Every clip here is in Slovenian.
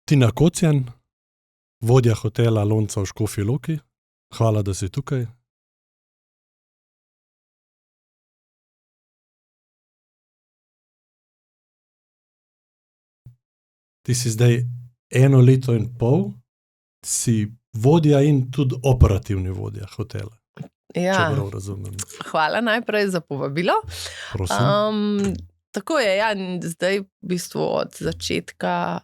Tina Kocjan, vodja hotela Lonca v Škofji Loki. Hvala, da si tukaj. Ti si zdaj 1 leto in pol, si vodja in tudi operativni vodja hotela. Ja, Če prav razumem. hvala najprej za povabilo. Prosim. Tako je, ja, zdaj v bistvu od začetka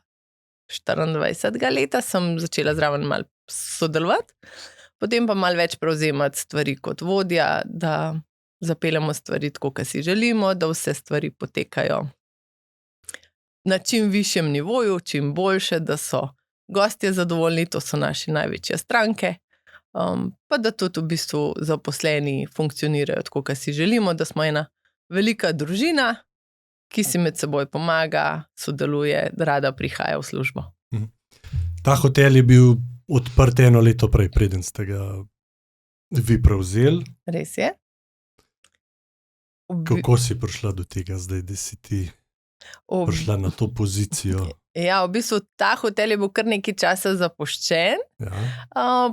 24. leta sem začela zraven malo sodelovati, potem pa malo več prevzemati stvari kot vodja, da zapeljemo stvari tako, kot si želimo, da vse stvari potekajo na čim višjem nivoju, čim boljše, da so gostje zadovoljni, to so naše največje stranke, pa da tudi v bistvu zaposleni funkcionirajo tako, kot si želimo, da smo ena velika družina, ki si med seboj pomaga, sodeluje, rada prihaja v službo. Ta hotel je bil odprt 1 leto prej, preden ste ga vi prevzeli. Res je. Kako si prišla do tega zdaj, da si ti prišla na to pozicijo? Ja, v bistvu ta hotel je bil kar nekaj časa zapuščen, Ja.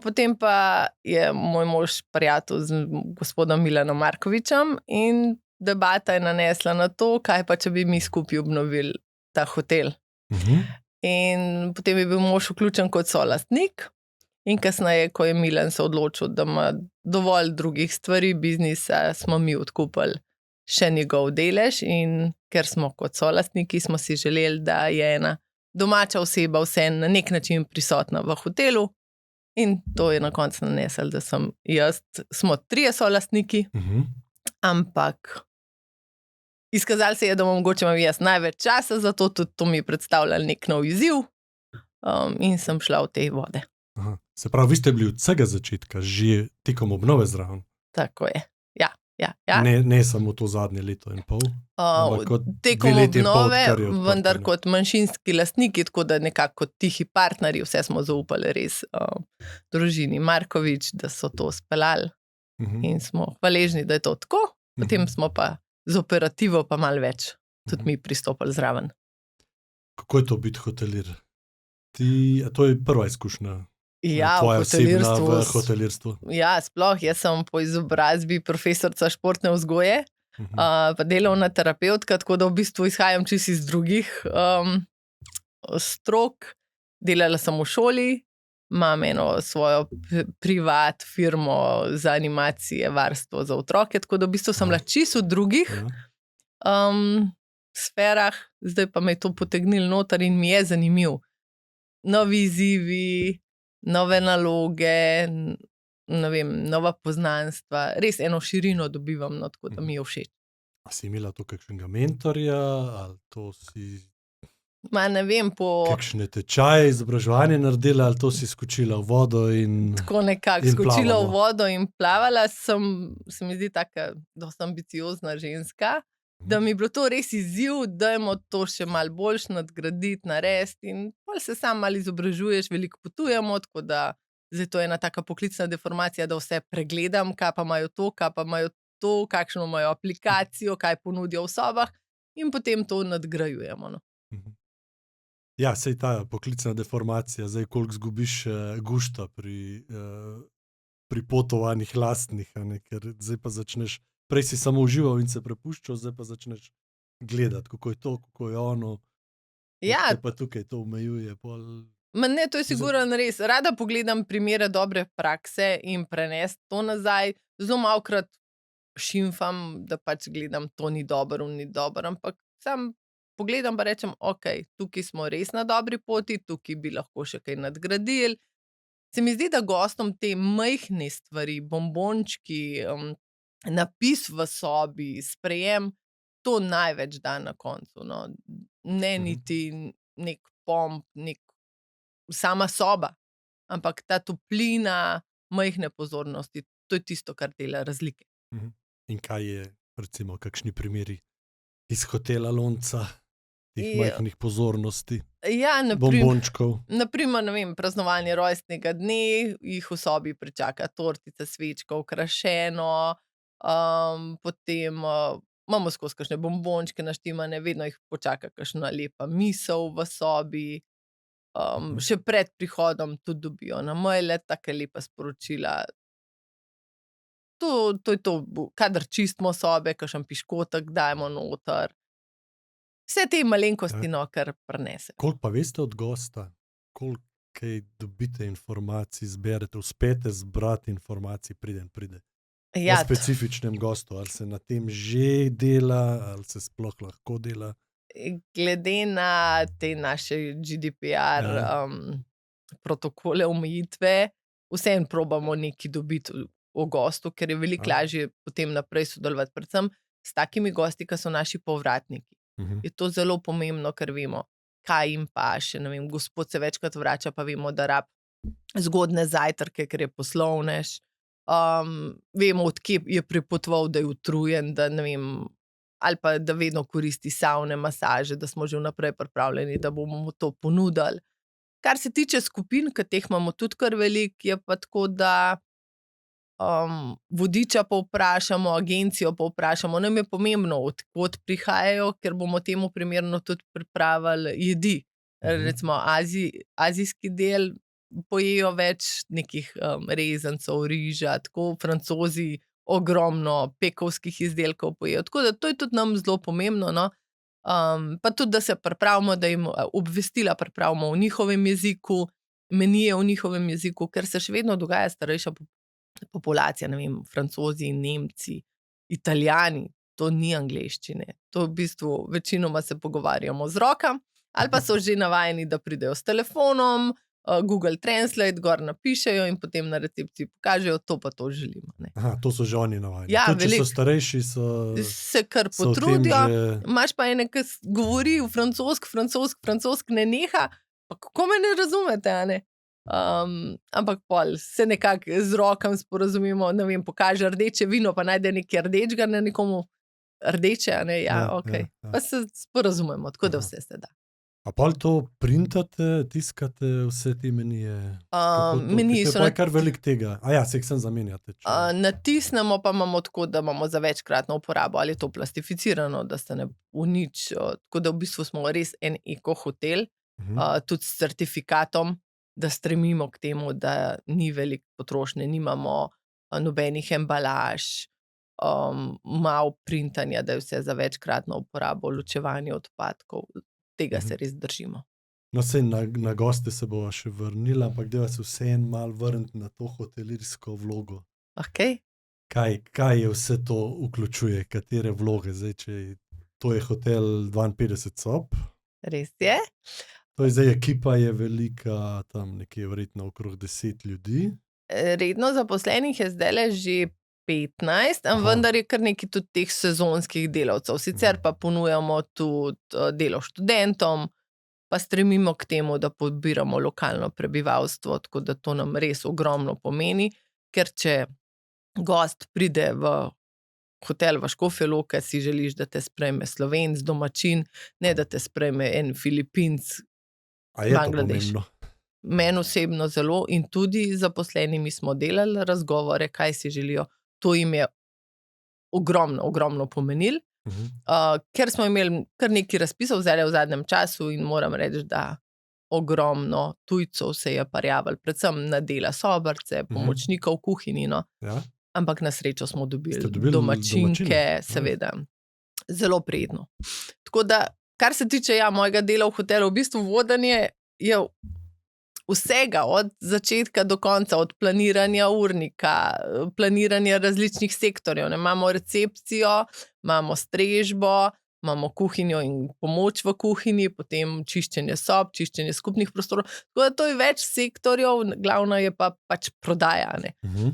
potem pa je moj mož prijatelj z gospodom Milanom Markovičem in debata je nanesla na to, kaj pa, če bi mi skupaj obnovili ta hotel. In potem je bil mož vključen kot solastnik in kasneje, ko je Milan se odločil, da ima dovolj drugih stvari, biznisa, smo mi odkupili še njegov delež in ker smo kot solastniki, smo si želeli, da je ena domača oseba vse na nek način prisotna v hotelu in to je na koncu naneslo, da sem jaz, smo 3 solastniki, ampak izkazalo se je, da mogoče imam jaz največ časa, zato tudi to mi je predstavljalo nek nov izziv, in sem šla v te vode. Aha. Se pravi, vi ste bili od vsega začetka že tekom obnove zraven? Tako je, ja. Ne samo to zadnje 1 leto in pol? Ampak kot Tekom 2 leti in pol, obnove, odkar je odprto, vendar ne. kot manjšinski lastniki, tako da nekako kot tihi partnerji, vse smo zaupali res družini Markovič, da so to speljali in smo hvaležni, da je to tako, potem smo pa z operativo pa malo več tudi mi pristopili zraven. Kako je to biti hotelir? A to je prva izkušnja? Ja, tvoja v osebna v hotelirstvu. hotelirstvu? Ja, sploh, jaz sem po izobrazbi profesorica športne vzgoje, pa delovna terapevtka, tako da v bistvu izhajam čisto iz drugih strok. Delala sem v šoli, imam eno svojo privat firmo za animacije, varstvo za otroke, tako da v bistvu sem bila čisto v drugih sferah, zdaj pa me je to potegnilo noter in mi je zanimiv. Novi izzivi, nove naloge, ne vem, nova poznanstva, res eno širino dobivam, no, tako da mi je všeč. A si imela tu kakšnega mentorja ali to si Ma ne vem, kakšne tečaje, izobraževanje naredila ali to si skočila v vodo in tako nekako in skočila v plavala? vodo in plavala sem, se mi zdi taka dosti ambiciozna ženska, da mi je bilo to res izziv, dajmo to še malo boljše nadgraditi, narediti in pol se sam malo izobražuješ, veliko potujemo, tako da zdaj to je ena taka poklicna deformacija, da vse pregledam, kaj pa imajo to, kaj pa imajo to, kakšno imajo aplikacijo, kaj ponudijo v sobah in potem to nadgrajujemo, no. Ja, saj ta poklicna deformacija, zdaj koliko izgubiš gušta pri potovanjih lastnih, a ne, ker zdaj pa začneš, prej si samo užival in se prepuščal, zdaj pa začneš gledati, kako je to, kako je ono. Ja. Te pa tukaj to omejuje pol. Ma ne, to je sigurno res. Rada pogledam primere dobre prakse in prenesti to nazaj. Zelo malokrat šimfam, da pač gledam, to ni dobro, ni dobro, ampak sam pogledam pa rečem, okej, tukaj smo res na dobri poti, tukaj bi lahko še kaj nadgradili. Se mi zdi, da gostom te majhne stvari, bombončki, napis v sobi, sprejem, to največ da na koncu, no. Ne niti nek pomp, sama soba, ampak ta toplina, majhne pozornosti, to je tisto, kar dela razlike. In kaj je, recimo, kakšni primeri iz hotela Lonca, teh majhnih pozornosti, Ja, bombončkov? na primer, ne vem, praznovanje rojstnega dne, jih v sobi pričaka tortica, svečka, okrašeno, potem imamo skozi kakšne bombončke naštimane, vedno jih počaka kakšna lepa misel v sobi. še pred prihodom tudi dobijo na maile take lepa sporočila. To je to, kadar čistimo sobe, kakšen piškotek dajemo noter. Vse te malenkosti, no, kar prinese. Koliko pa veste od gosta? Koliko kaj dobite informacij, zberete, uspete zbrati informacij, pride? O Ja, specifičnem gostu, ali se na tem že dela, ali se sploh lahko dela? glede na te naše GDPR protokole, omejitve, vseeno probamo nekaj dobiti o gostu, ker je veliko lažje potem naprej sodelovati, predvsem s takimi gosti, ki so naši povratniki. Je to zelo pomembno, ker vemo, kaj jim paše. Ne vem, gospod se večkrat vrača, pa vemo, da rab zgodne zajtrke, ker je poslovnež. Vemo, od kje je pripotoval, da je utrujen, da ne vem, ali pa da vedno koristi savne, masaže, da smo že vnaprej pripravljeni, da bomo mu to ponudili. Kar se tiče skupin, ki teh imamo tudi kar veliko, je pa tako, da vodiča pa vprašamo, agencijo pa vprašamo, nam je pomembno, od kod prihajajo, ker bomo temu primerno tudi pripravili jedi. Recimo azijski del pojejo več nekih rezancev, riža, tako Francozi ogromno pekovskih izdelkov pojejo. Tako da to je tudi nam zelo pomembno, no. Pa tudi, da se pripravimo, da jim obvestila pripravimo v njihovem jeziku, menije v njihovem jeziku, ker se še vedno dogaja starejša populacija, ne vem, Francozi, Nemci, Italijani, to ni angleščine. To v bistvu večinoma se pogovarjamo z rokami, ali pa so že navajeni, da pridejo s telefonom, Google Translate, gor napišejo in potem na recepciji pokažejo, to pa to želimo. Ne. Aha, to so že oni navajeni. Ja, tudi, če so starejši, se kar potrudijo. Imaš pa ene, ki govori v francosk ne neha, pa kako me ne razumete, a ne? Ampak pol se nekako z rokami sporazumemo, ne vem, pokaže rdeče vino, pa najde nekaj rdečega na nekomu rdeče, a ne, okej. Pa se sporazumemo, tako da vse se da. A pol to printate, tiskate vse te menije? Meniji so Pa je kar veliko tega. Se jih sem zamenjate. Natisnemo, pa imamo tako, da imamo za večkratno uporabo, ali je to plastificirano, da se ne uniči, tako da v bistvu smo res en eko-hotel, tudi s certifikatom, da stremimo k temu, da ni veliko potrošnje, nimamo nobenih embalaž, malo printanja, da je vse za večkratno uporabo, ločevanje odpadkov, tega se res držimo. No, sej na goste se bova še vrnila, ampak deva se vseeno malo vrniti na to hotelirsko vlogo. Okay. Kaj je vse to vključuje, katere vloge? Zdaj, to je hotel 52 sob. Res je. To je zdaj, ekipa je velika, tam nekje verjetno okrog 10 ljudi. Redno zaposlenih je zdajle že 15, vendar je kar nekaj tudi teh sezonskih delavcev. Sicer pa ponujamo tudi delo študentom, pa stremimo k temu, da pobiramo lokalno prebivalstvo, tako da to nam res ogromno pomeni, ker če gost pride v hotel v Škofjo Loke, si želiš, da te sprejme Slovenc, domačin, ne da te sprejme en Filipinc, Bangladeš. Meni osebno zelo in tudi z zaposlenimi smo delali razgovore, kaj si želijo. To jim je ogromno pomenilo, ker smo imeli kar nekaj razpisov zdaj v zadnjem času in moram reči, da ogromno tujcev se je prijavilo, predvsem na dela sobarce, pomočnikov v kuhinji, no. Ampak na srečo smo dobili domačinke, seveda. Zelo prijetno. Tako da, kar se tiče mojega dela v hotelu, v bistvu vodenje je vsega, od začetka do konca, od planiranja urnika, planiranja različnih sektorjev. Imamo recepcijo, imamo strežbo, imamo kuhinjo in pomoč v kuhinji, potem čiščenje sob, čiščenje skupnih prostorov. Tako da to je več sektorjev, glavno je pa pač prodaja.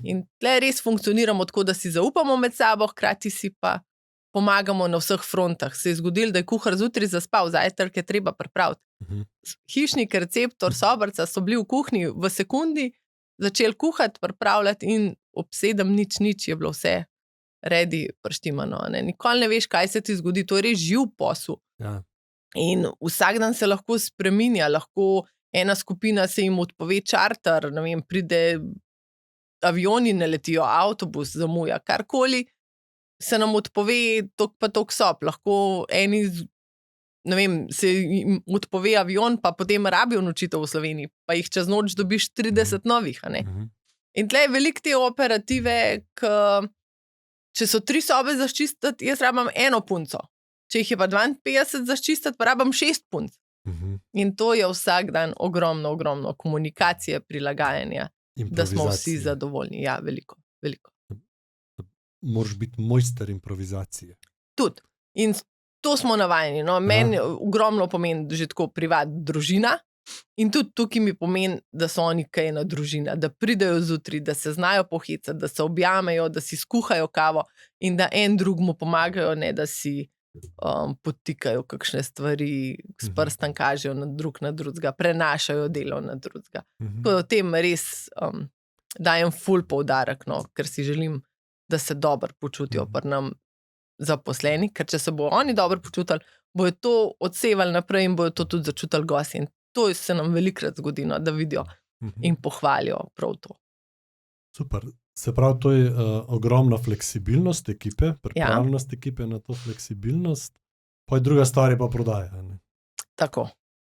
In tle res funkcioniramo tako, da si zaupamo med sabo, hkrati si pa pomagamo na vseh frontah. Se je zgodilo, da je kuhar zjutraj zaspal, zajtrk je treba pripraviti. Hišnik, receptor, sobarca so bili v kuhinji v sekundi, začeli kuhati, pripravljati in ob 7:00 je bilo vse ready, prštimano. Nikoli ne veš, kaj se ti zgodi, to je res živ posel. In vsak dan se lahko spreminja, lahko ena skupina se jim odpove čarter, ne vem, pride avioni, ne letijo, avtobus zamuja, karkoli se nam odpove, tok pa tok sob, lahko eni ne vem, se jim odpove avion, pa potem rabijo nočitev v Sloveniji, pa jih čez noč dobiš 30 novih, a ne. In tle je veliko te operative, če so 3 sobe zaščistiti, jaz rabim 1 punco. Če jih je pa 52 zaščistiti, pa rabim 6 punc. In to je vsak dan ogromno komunikacije, prilagajanja, da smo vsi zadovoljni. Ja, veliko. Moraš biti mojster improvizacije. Tudi. In to smo navajeni. No? Meni ogromno pomeni že tako privat družina in tudi tukaj mi pomeni, da so oni kaj ena družina, da pridejo zjutraj, da se znajo pohecati, da se objamejo, da si skuhajo kavo in da en drugmu pomagajo, ne da si podtikajo kakšne stvari, s prstom kažejo na drugega, prenašajo delo na drugega. Tako da o tem res dajem ful poudarek, no, ker si želim, da se dobro počutijo pri nam zaposleni, ker če se bo oni dobro počutili, bojo to odsevali naprej in bojo to tudi začutili gosti. In to se nam velikrat zgodi, no, da vidijo in pohvalijo prav to. Super. Se pravi, to je ogromna fleksibilnost ekipe, pripravljenost ekipe na to fleksibilnost, pa je druga stvar je pa prodaja. Ne? Tako.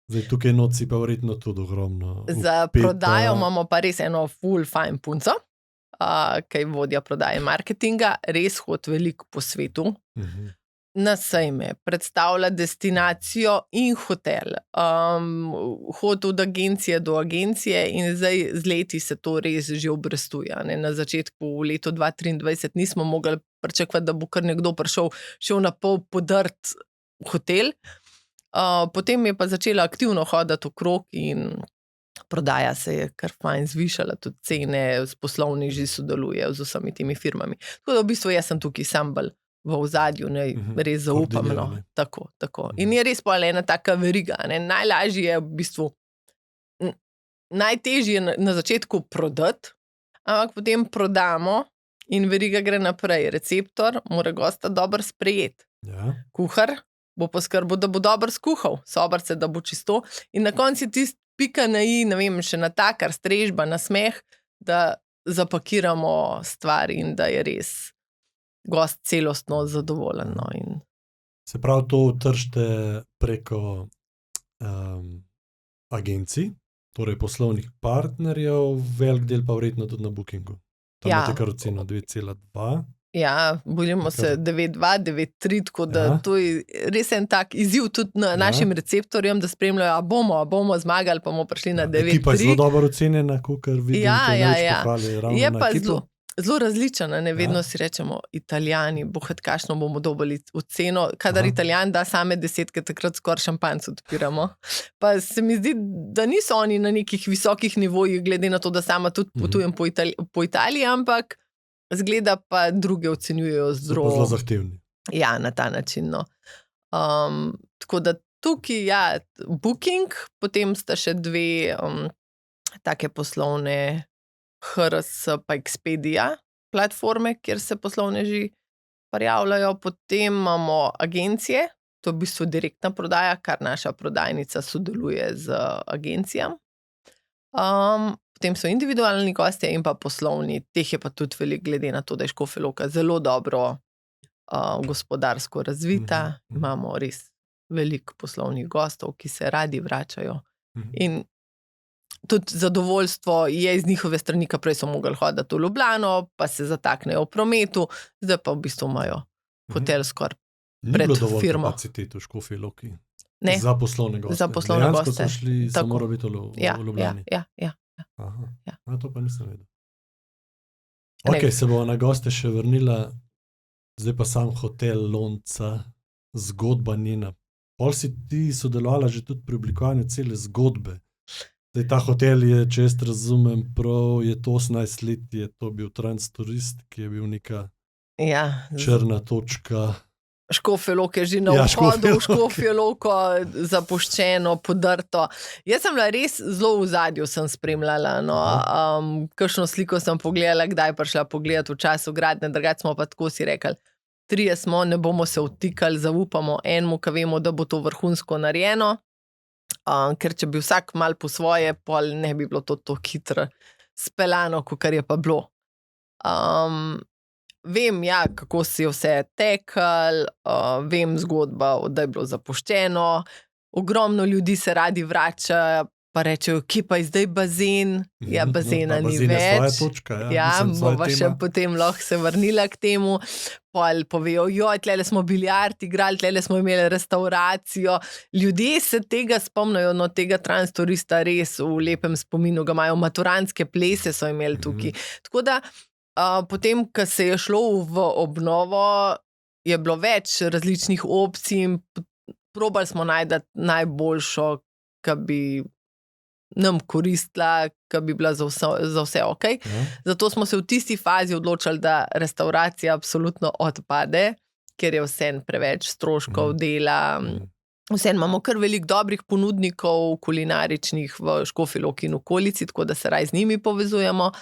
Zdaj, tukaj noci pa verjetno tudi ogromno. Za prodajo imamo pa res eno full fine punco, ki je vodja prodaje marketinga, res hod veliko po svetu, na sejme, predstavlja destinacijo in hotel, hod od agencije do agencije in zdaj z leti se to res že obrestuje. Na začetku v letu 2023 nismo mogli pričakovati, da bo kar nekdo šel na pol podrt hotel, potem je pa začela aktivno hoditi okrog in prodaja se je kar fajn zvišala, tudi cene, s poslovneži sodelujejo z vsemi temi firmami. Tako da v bistvu jaz sem tukaj sam bolj v ozadju, ne, res zaupam. No. Tako. In je res pa ena taka veriga. Ne. Najlažje je v bistvu, najtežje je na začetku prodati, ampak potem prodamo in veriga gre naprej. Receptor mora gosta dobro sprejeti. Ja. Kuhar bo poskrbel, da bo dobro skuhal, sobarce, da bo čisto. In na koncu tisti pika na i, ne vem, še natakar, strežba, nasmeh, da zapakiramo stvar in da je res gost celostno zadovoljen. No, in se pravi, to utržite preko agencij, torej poslovnih partnerjev, velik del pa verjetno tudi na Bookingu. Tam imate kar oceno 2,2. Ja, bojimo se 9,2, 9,3, tako da to je res en tak izziv tudi našim receptorjem, da spremljajo, a bomo zmagali, pa bomo prišli na 9,3. Ekipa je zelo dobro ocenjena, kakor vidim, je pa zelo različna, ne vedno si rečemo, Italijani, kakšno bomo dobili oceno, kadar Italijan da same 10, takrat skoraj šampanjec odpiramo. Pa se mi zdi, da niso oni na nekih visokih nivojih, glede na to, da sama tudi potujem po Italiji, ampak zgleda pa druge ocenjujejo zelo zahtevni. Ja, na ta način. No. Tako da tukaj, ja, Booking, potem sta še 2 take poslovne HRS pa Expedia platforme, kjer se poslovneži prijavljajo. Potem imamo agencije, to je v bistvu direktna prodaja, kar naša prodajnica sodeluje z agencijami. Potem so individualni gostje in pa poslovni, teh je pa tudi veliko, glede na to, da je Škofja Loka zelo dobro gospodarsko razvita, imamo res veliko poslovnih gostov, ki se radi vračajo. In tudi zadovoljstvo je iz njihove strani, ki prej so mogli hoditi v Ljubljano, pa se zataknejo v prometu, zdaj pa v bistvu imajo hotel skoraj pred firmo. Ni bilo dovolj kapacitet v Škofji Loki? Ne. Za poslovne goste. Za poslovne goste. Dejansko so šli, so morali biti v Ljubljani. Ja. Aha, to pa nisem vedel. Ok, se bomo na goste še vrnila, zdaj pa sam hotel Lonca, zgodba njena. Pol si ti sodelovala že tudi pri oblikovanju cele zgodbe. Zdaj ta hotel je, če jaz razumem prav, je to 18 let, je to bil Transturist, ki je bil neka črna točka. Škofja Loka je že na vhodu v Škofjo Loko, zapuščeno, podrto. Jaz sem bila res zelo v zadju, sem spremljala. No. Kakšno sliko sem pogledala, kdaj prišla pogledati v času gradnje, drugače smo pa tako si rekli, 3 smo, ne bomo se vtikali, zaupamo enemu, ki vemo, da bo to vrhunsko narejeno, ker če bi vsak mal po svoje, pol ne bi bilo to hitro speljano, kakor je pa bilo. vem, ja, kako si vse tekal, vem zgodba, da je bilo zapuščeno, ogromno ljudi se radi vrača, pa rečejo, kje pa je zdaj bazen? Ja, bazena ni bazen je svoja več. točka, Ja, mislim, svoja bova še tema. potem lahko se vrnila k temu. Pol povejo, tlele smo biljard igrali, tlele smo imeli restauracijo. Ljudje se tega spomnijo, no, tega Transturista res v lepem spominu ga imajo, maturantske plese so imeli tukaj. Tako da, potem, ko se je šlo v obnovo, je bilo več različnih opcij in probali smo najti najboljšo, ki bi nam koristila, ki bi bila za vse ok. Ja. Zato smo se v tisti fazi odločili, da restauracija absolutno odpade, ker je vseeno preveč stroškov dela. Vseeno imamo kar veliko dobrih ponudnikov kulinaričnih v Škofji Loki in okolici, tako da se raj z njimi povezujemo.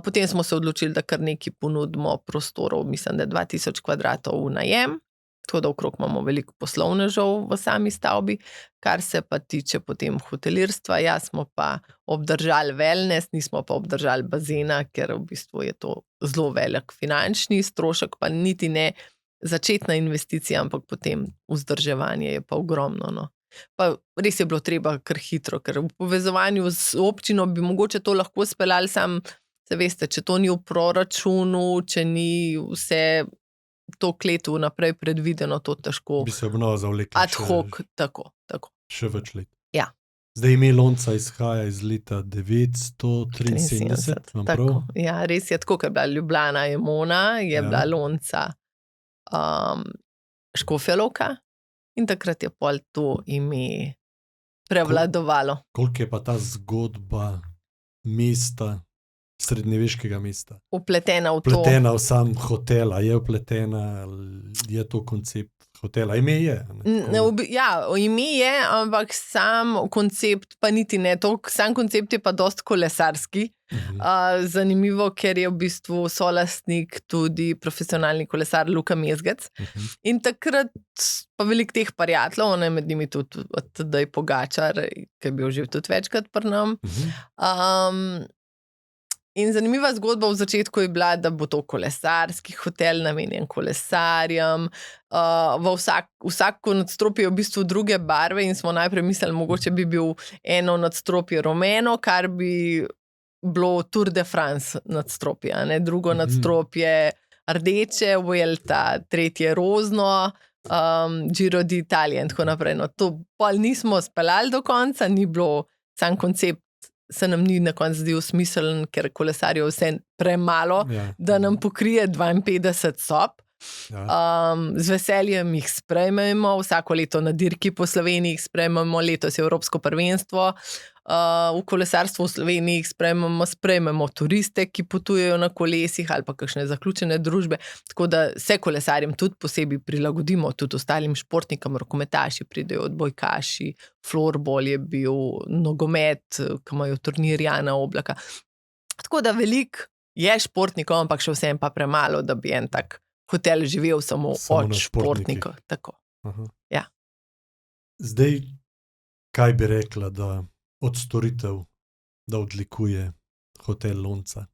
Potem smo se odločili, da kar nekaj ponudimo prostorov, mislim, da 2000 kvadratov v najem, tako da okrog imamo veliko poslovnežev v sami stavbi. Kar se pa tiče potem hotelirstva, ja, smo pa obdržali wellness, nismo pa obdržali bazena, ker v bistvu je to zelo velik finančni strošek, pa niti ne začetna investicija, ampak potem vzdrževanje je pa ogromno, no. Pa res je bilo treba kar hitro, ker v povezovanju z občino bi mogoče to lahko speljali, sam se veste, če to ni v proračunu, če ni vse toliko let vnaprej predvideno, to težko. Bi se obnova zavlekla Ad hoc, tako. še več let. Ja. Zdaj ime lonca izhaja iz leta 973, imam prav? Tako, ja, res je tako, ker je bila Ljubljana Emona, je bila lonca Škofja Loka in takrat je pol to ime prevladovalo. Koliko je pa ta zgodba mesta, srednjeveškega mesta? Vpletena v to. Vpletena v sam hotel, je vpletena, je to koncept hotela? Ime je? Ja, ime je, ampak sam koncept pa niti ne. Sam koncept je pa dosti kolesarski. Zanimivo, ker je v bistvu solastnik tudi profesionalni kolesar Luka Mezgec. In takrat pa veliko teh prijateljev, on je med njimi tudi Tadej Pogačar, ki je bil živ tudi večkrat pri nam. In zanimiva zgodba v začetku je bila, da bo to kolesarski hotel, namenjen kolesarjem. Vsako nadstropje je v bistvu druge barve in smo najprej mislili, mogoče bi bil eno nadstropje rumeno, kar bi bilo Tour de France nadstropje, ne? Drugo nadstropje rdeče, Vuelta, tretje rozno, Giro d'Italia in tako naprej. No, to pol nismo speljali do konca, ni bilo, sam koncept se nam ni na koncu zdel smiseln, ker kolesarjev vse premalo, da nam pokrije 52 sob. Z veseljem jih sprejmemo, vsako leto na dirki po Sloveniji jih sprejmemo, letos je Evropsko prvenstvo, v kolesarstvu v Sloveniji jih sprejmemo turiste, ki potujejo na kolesih ali pa kakšne zaključene družbe, tako da se kolesarjem tudi posebej prilagodimo, tudi ostalim športnikom, rokometaši pridejo, odbojkaši, florbol je bil, nogomet, ki imajo turnir Jana Oblaka. Tako da veliko je športnikov, ampak še vsem pa premalo, da bi en tak hotel živel samo od športnikov. Tako. Ja. Zdaj, kaj bi rekla, da od storitev, da odlikuje hotel Lonca?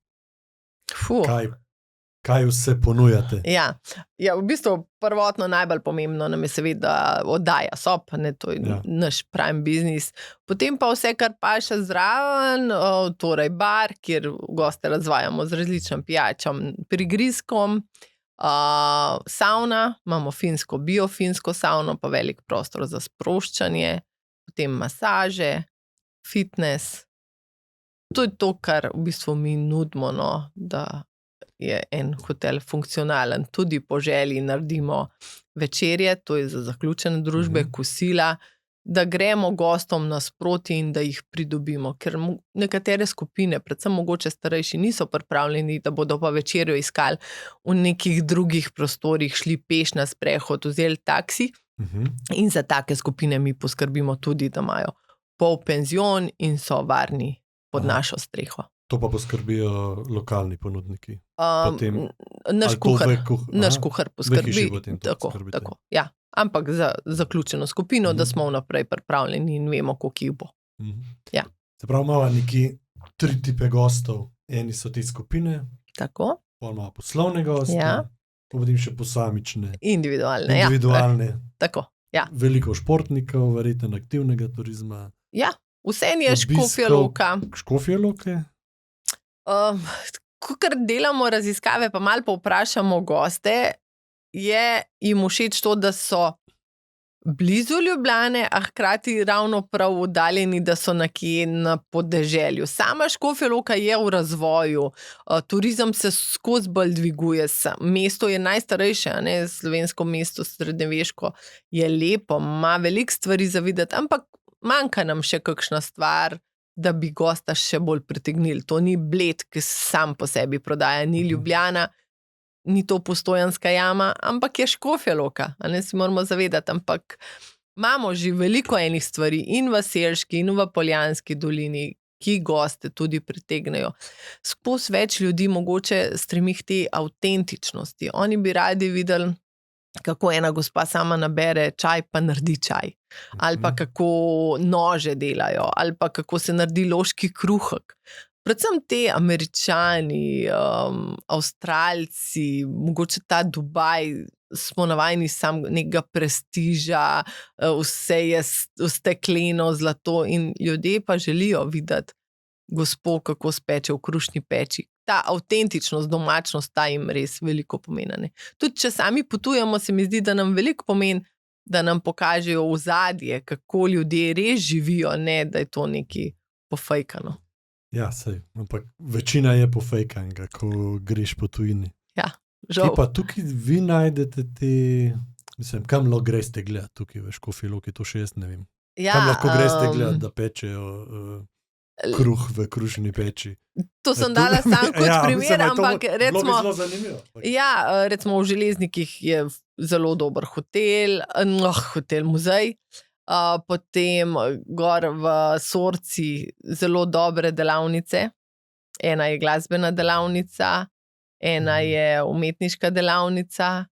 Kaj vse ponujate? Ja, v bistvu prvotno najbolj pomembno nam je seveda oddaja sob, ne, to je naš prime biznis. Potem pa vse, kar pa še zraven, torej bar, kjer goste razvajamo z različnim pijačam, prigrizkom, sauna, imamo biofinsko savno, pa velik prostor za sproščanje, potem masaže, fitness. To je to, kar v bistvu mi nudimo, no, da je en hotel funkcionalen. Tudi po želji naredimo večerje, to je za zaključene družbe, kosila, da gremo gostom nasproti in da jih pridobimo, ker nekatere skupine, predvsem mogoče starejši, niso pripravljeni, da bodo pa večerjo iskali v nekih drugih prostorih, šli peš na sprehod, vzeli taksi in za take skupine mi poskrbimo tudi, da imajo polpenzion in so varni pod našo streho. To pa poskrbijo lokalni ponudniki? Naš kuhar poskrbi. Tako, ja. Ampak za zaključeno skupino, da smo vnaprej pripravljeni in vemo, koliko jih bo. Ja. Se pravi, imamo neki 3 tipe gostov. Eni so te skupine, tako, pol ima poslovne goste, Ja. potem še posamične, Individualne. individualne. Ja. Tako. Ja. Veliko športnikov, verjetno aktivnega turizma. Ja. Vse je Obiskov. Škofja Loka. Škofje Loke? Ko delamo raziskave, pa malo povprašamo goste, je jim všeč to, da so blizu Ljubljane, a hkrati ravno prav oddaljeni, da so nekje na podeželju. Sama Škofja Loka je v razvoju, turizem se skozi bolj dviguje. Mesto je najstarejše, a ne, slovensko mesto, srednjeveško, je lepo, ima veliko stvari za videti, ampak manjka nam še kakšna stvar, da bi gosta še bolj pritegnili. To ni Bled, ki sam po sebi prodaja, ni Ljubljana, ni to Postojnska jama, ampak je Škofja Loka, a ne, si moramo zavedati, ampak imamo že veliko enih stvari in v Selški in v Poljanski dolini, ki goste tudi pritegnejo. Skozi več ljudi mogoče stremi k tej avtentičnosti. Oni bi radi videli, kako ena gospa sama nabere čaj, pa naredi čaj. Ali pa kako nože delajo, ali pa kako se naredi loški kruhek. Predvsem te Američani, Avstralci, mogoče ta Dubaj, smo navajeni sam nekega prestiža, vse je stekleno, zlato in ljudje pa želijo videti gospo, kako speče v krušni peči. Ta avtentičnost, domačnost, ta jim res veliko pomeni. Tudi če sami potujemo, se mi zdi, da nam veliko pomeni, da nam pokažejo ozadje, kako ljudje res živijo, ne da je to nekaj pofejkano. Ja, sej, ampak večina je pofejkanga, ko greš po tujini. Ja, žal. Pa tukaj vi najdete te, mislim, kam lahko greste gledati tukaj v Škofji Loki, to še jaz ne vem. Ja, kam lahko greste gledati, da pečejo kruh v krušni peči. To sem dala sam kot primer, mislim, ampak recimo, zelo zanimivo. ja, recimo v Železnikih je zelo dober hotel, muzej, potem gor v Sorci zelo dobre delavnice. Ena je glasbena delavnica, ena je umetniška delavnica,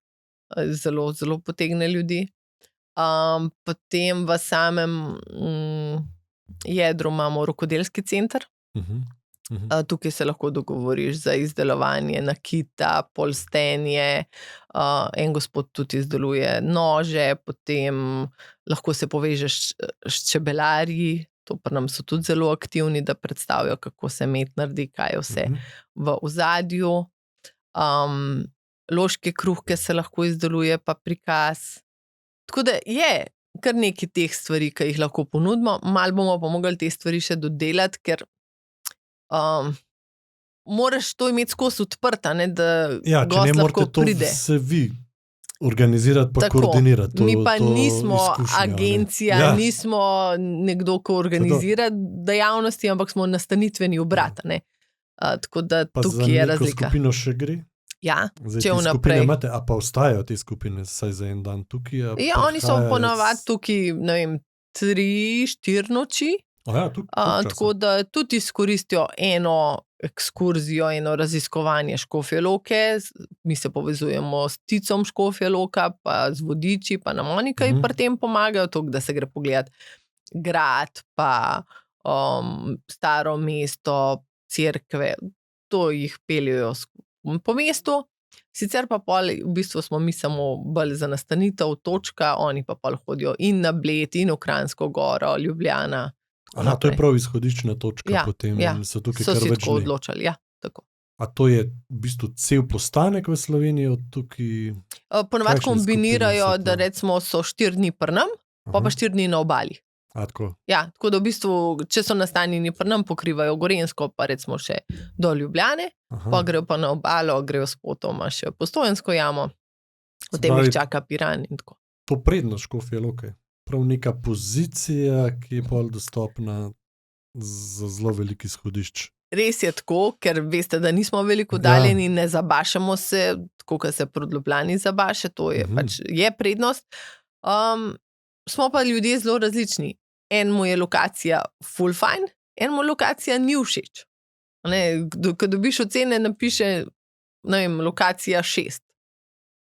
zelo, zelo potegne ljudi. Potem v samem jedru imamo rokodelski center. Tukaj se lahko dogovoriš za izdelovanje nakita, polstenje, en gospod tudi izdeluje nože, potem lahko se povežeš s čebelarji, to pa nam so tudi zelo aktivni, da predstavijo, kako se med naredi, kaj je vse v ozadju. Loške kruhke se lahko izdeluje, pa prikaz. Tako da je kar nekaj teh stvari, ki jih lahko ponudimo, malo bomo pa mogli te stvari še dodelati, ker moraš to imeti skozi odprta, ne, da gost lahko pride. Ja, če ne morate to se vi organizirati pa koordinirati. Mi pa nismo agencija, nismo nekdo, ko organizira dejavnosti, ampak smo nastanitveni obrat. Tako da tukaj je razlika. Pa za neko skupino še gre? Ja, zdaj, če vnaprej. Imate, a pa ostajajo te skupine saj za en dan tukaj? Ja, oni so ponovadi tukaj, ne vem, 3-4 noči. Ja, tako da tudi izkoristijo eno ekskurzijo, eno raziskovanje Škofje Loke, mi se povezujemo s Ticom Škofje Loka, pa z vodiči, pa nam oni kaj pri tem pomagajo, tako da se gre pogledati grad, pa staro mesto, cerkve, to jih peljejo po mestu. Sicer pa pol, v bistvu smo mi samo bolj za nastanitev, točka, oni pa pol hodijo in na Bled, in v Kranjsko goro, Ljubljana. Aha, to je prav izhodiščna točka, potem so tukaj kar več dni. So si tako odločali, ja, tako. A to je v bistvu cel postanek v Sloveniji od tukaj? Ponovadi kombinirajo, da recimo so 4 dni pri nam, pa 4 dni na obali. Tako? Ja, tako da v bistvu, če so nastanjeni pri nam, pokrivajo Gorenjsko, pa recimo še do Ljubljane, pa grejo pa na obalo, grejo s potoma še Postojnsko jamo, potem jih čaka Piran in tako. To prednost Škofje Loke? Prav neka pozicija, ki je bolj dostopna za zelo veliko izhodišč. Res je tako, ker veste, da nismo veliko daljeni, ne zabašamo se, tako kot se pri Ljubljani zabaše, to je pač je prednost. Smo pa ljudje zelo različni. Enemu je lokacija full fine, enemu lokacija ni všeč. Ko dobiš ocene, napiše, ne vem, lokacija 6.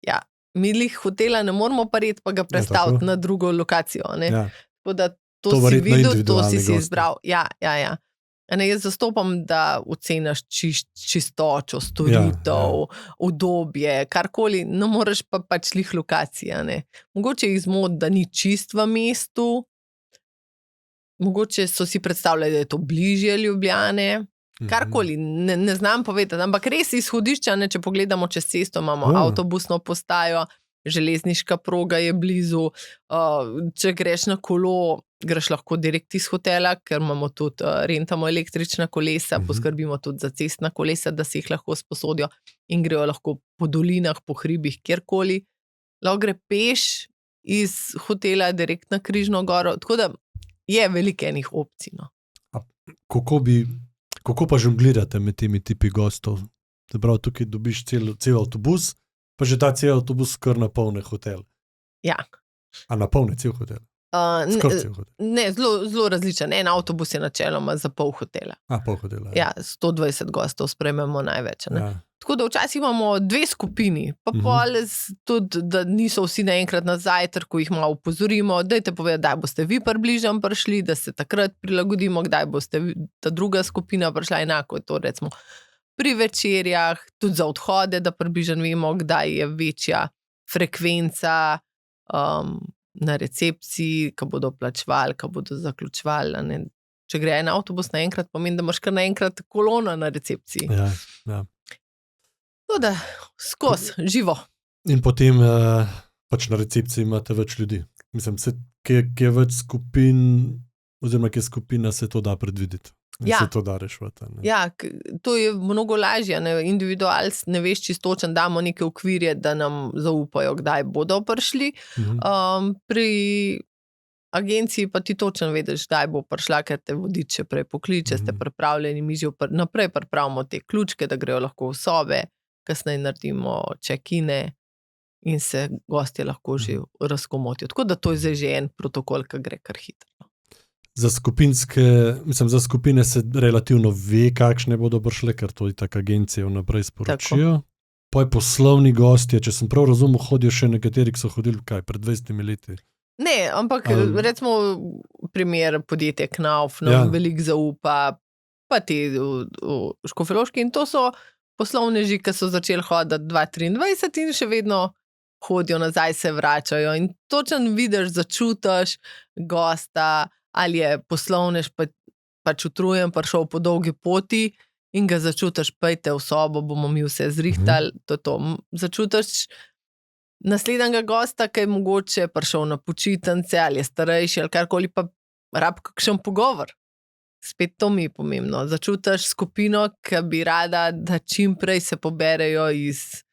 Ja. Mi lih hotela ne moramo pareti, pa ga prestaviti na drugo lokacijo. Tako da to si videl, to si izbral. Ja. Jaz zastopam, da oceniš čistočo, storitev, udobje, karkoli, ne moreš pa pač lih lokacije. Mogoče jih zmot, da ni čist v mestu, mogoče so si predstavljali, da je to bližje Ljubljane, karkoli, ne znam povedati, ampak res izhodišča, če pogledamo čez cesto, imamo avtobusno postajo, železniška proga je blizu, če greš na kolo, greš lahko direkt iz hotela, ker imamo tudi, rentamo električna kolesa, poskrbimo tudi za cestna kolesa, da si jih lahko sposodijo in grejo lahko po dolinah, po hribih, kjerkoli. Lahko gre peš iz hotela direkt na Križno goro, tako da je veliko enih opcij. Kako pa žonglirate med temi tipi gostov? Se pravi, tukaj dobiš cel avtobus, pa že ta cel avtobus kar napolne hotel. Ja. A napolne cel hotel? Ne, zelo različen. En avtobus je načeloma za pol hotela. Pol hotela. Ja, 120 gostov sprejmemo največ. Tako da včasih imamo 2 skupini, pa pol tudi, da niso vsi naenkrat na zajtrku, jih malo upozorimo, dajte povedati, kdaj boste vi približno prišli, da se takrat prilagodimo, kdaj boste ta druga skupina prišla, enako je to recimo pri večerjah, tudi za odhode, da približno vemo, kdaj je večja frekvenca na recepciji, ko bodo plačevali, ko bodo zaključevali. Če gre en avtobus naenkrat, pomeni, da imaš kar naenkrat kolona na recepciji. Ja. Tako da, skozi, živo. In potem pač na recepciji imate več ljudi. Mislim, kje je več skupin, oziroma kje skupina se to da predvideti. Se to da rešvati. Ja, to je mnogo lažje. Individualc ne veš čistočen, damo neke okvirje, da nam zaupajo, kdaj bodo prišli. Pri agenciji pa ti točno vedeš, kdaj bo prišla, ker te vodič še prej pokliče, ste pripravljeni, mi že naprej pripravimo te ključke, da grejo lahko v sobe, kasneje naredimo check-ine in se gostje lahko že razkomotijo. Tako da to je zdaj že en protokol, ki gre kar hitro. Za skupine se relativno ve, kakšne bodo prišle, ker to itak agencije vnaprej sporočijo. Pa je poslovni gostje, če sem prav razumel, hodijo še nekateri, ki so hodili pred 20 leti. Ne, ampak recimo primer podjetje Knauf, nam veliko zaupa, pa ti v Škofjeloški, in to so poslovneži, ki so začeli hoditi 2023 in še vedno hodijo nazaj, se vračajo in točno vidiš, začutiš gosta, ali je poslovnež pač utrujen, prišel po dolgi poti in ga začutiš, pejte v sobo, bomo mi vse zrihtali, to. Začutiš naslednjega gosta, ki je mogoče prišel na počitnice, ali je starejši, ali karkoli, pa rab kakšen pogovor. Spet to mi je pomembno. Začutiš skupino, ki bi rada, da čim prej se poberejo iz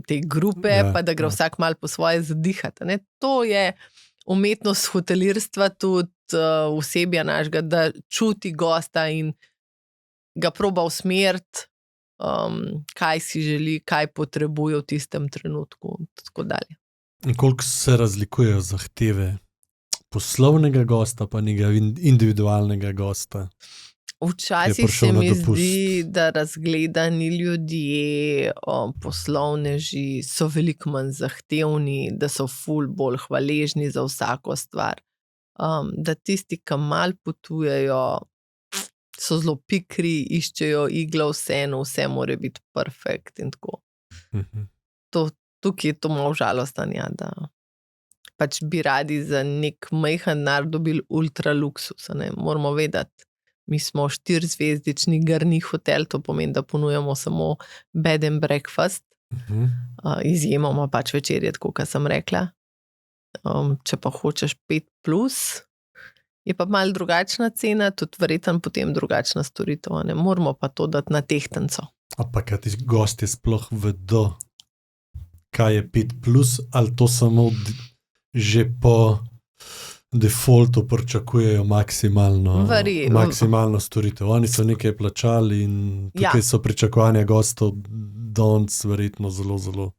te grupe, pa da gre vsak malo po svoje zadihati. To je umetnost hotelirstva, tudi osebja našega, da čuti gosta in ga proba usmeriti, kaj si želi, kaj potrebuje v tistem trenutku in tako dalje. In koliko se razlikujejo zahteve poslovnega gosta pa njega individualnega gosta? Včasih se mi zdi, da razgledani ljudje, poslovneži so veliko manj zahtevni, da so ful bolj hvaležni za vsako stvar. Da tisti, ki malo potujejo, so zelo pikri, iščejo iglo vseeno, vse mora biti perfekt in tako. Tukaj je to malo žalostno, da pač bi radi za nek majhen denar dobili ultra luksus. Moramo vedeti, mi smo 4-zvezdični Garni hotel, to pomeni, da ponujamo samo bed and breakfast, izjemoma pač večerje, tako kot sem rekla. Če pa hočeš 5+, je pa malo drugačna cena, tudi verjetno potem drugačna storitev. Moramo pa to dati na tehtnico. Pa kaj ti gostje sploh vedo, kaj je 5+, ali to samo že po defaultu pričakujejo maksimalno storitev. Oni so nekaj plačali in tukaj so pričakovanja gostov danes verjetno zelo, zelo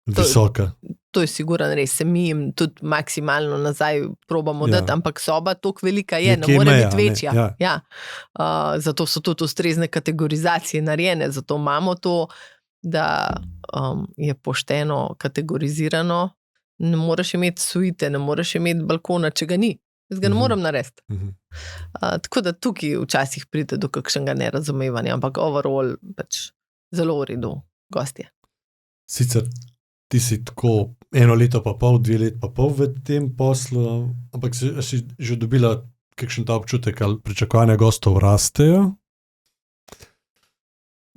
visoka. To je sigurno res, se mi jim tudi maksimalno nazaj probamo dati, ampak soba toliko velika je, ne more biti večja. Zato so tudi ustrezne kategorizacije narejene, zato imamo to, da je pošteno kategorizirano. Ne moreš imeti suite, ne moreš imeti balkona, če ga ni. Jaz ga ne morem narediti. Tako da tukaj včasih pride do kakšnega nerazumevanja, ampak overall pač zelo v redu gostje. Sicer ti si tako 1 leto pa pol, 2 leta pa pol v tem poslu, ampak si že dobila kakšen ta občutek, ali pričakovanja gostov rastejo?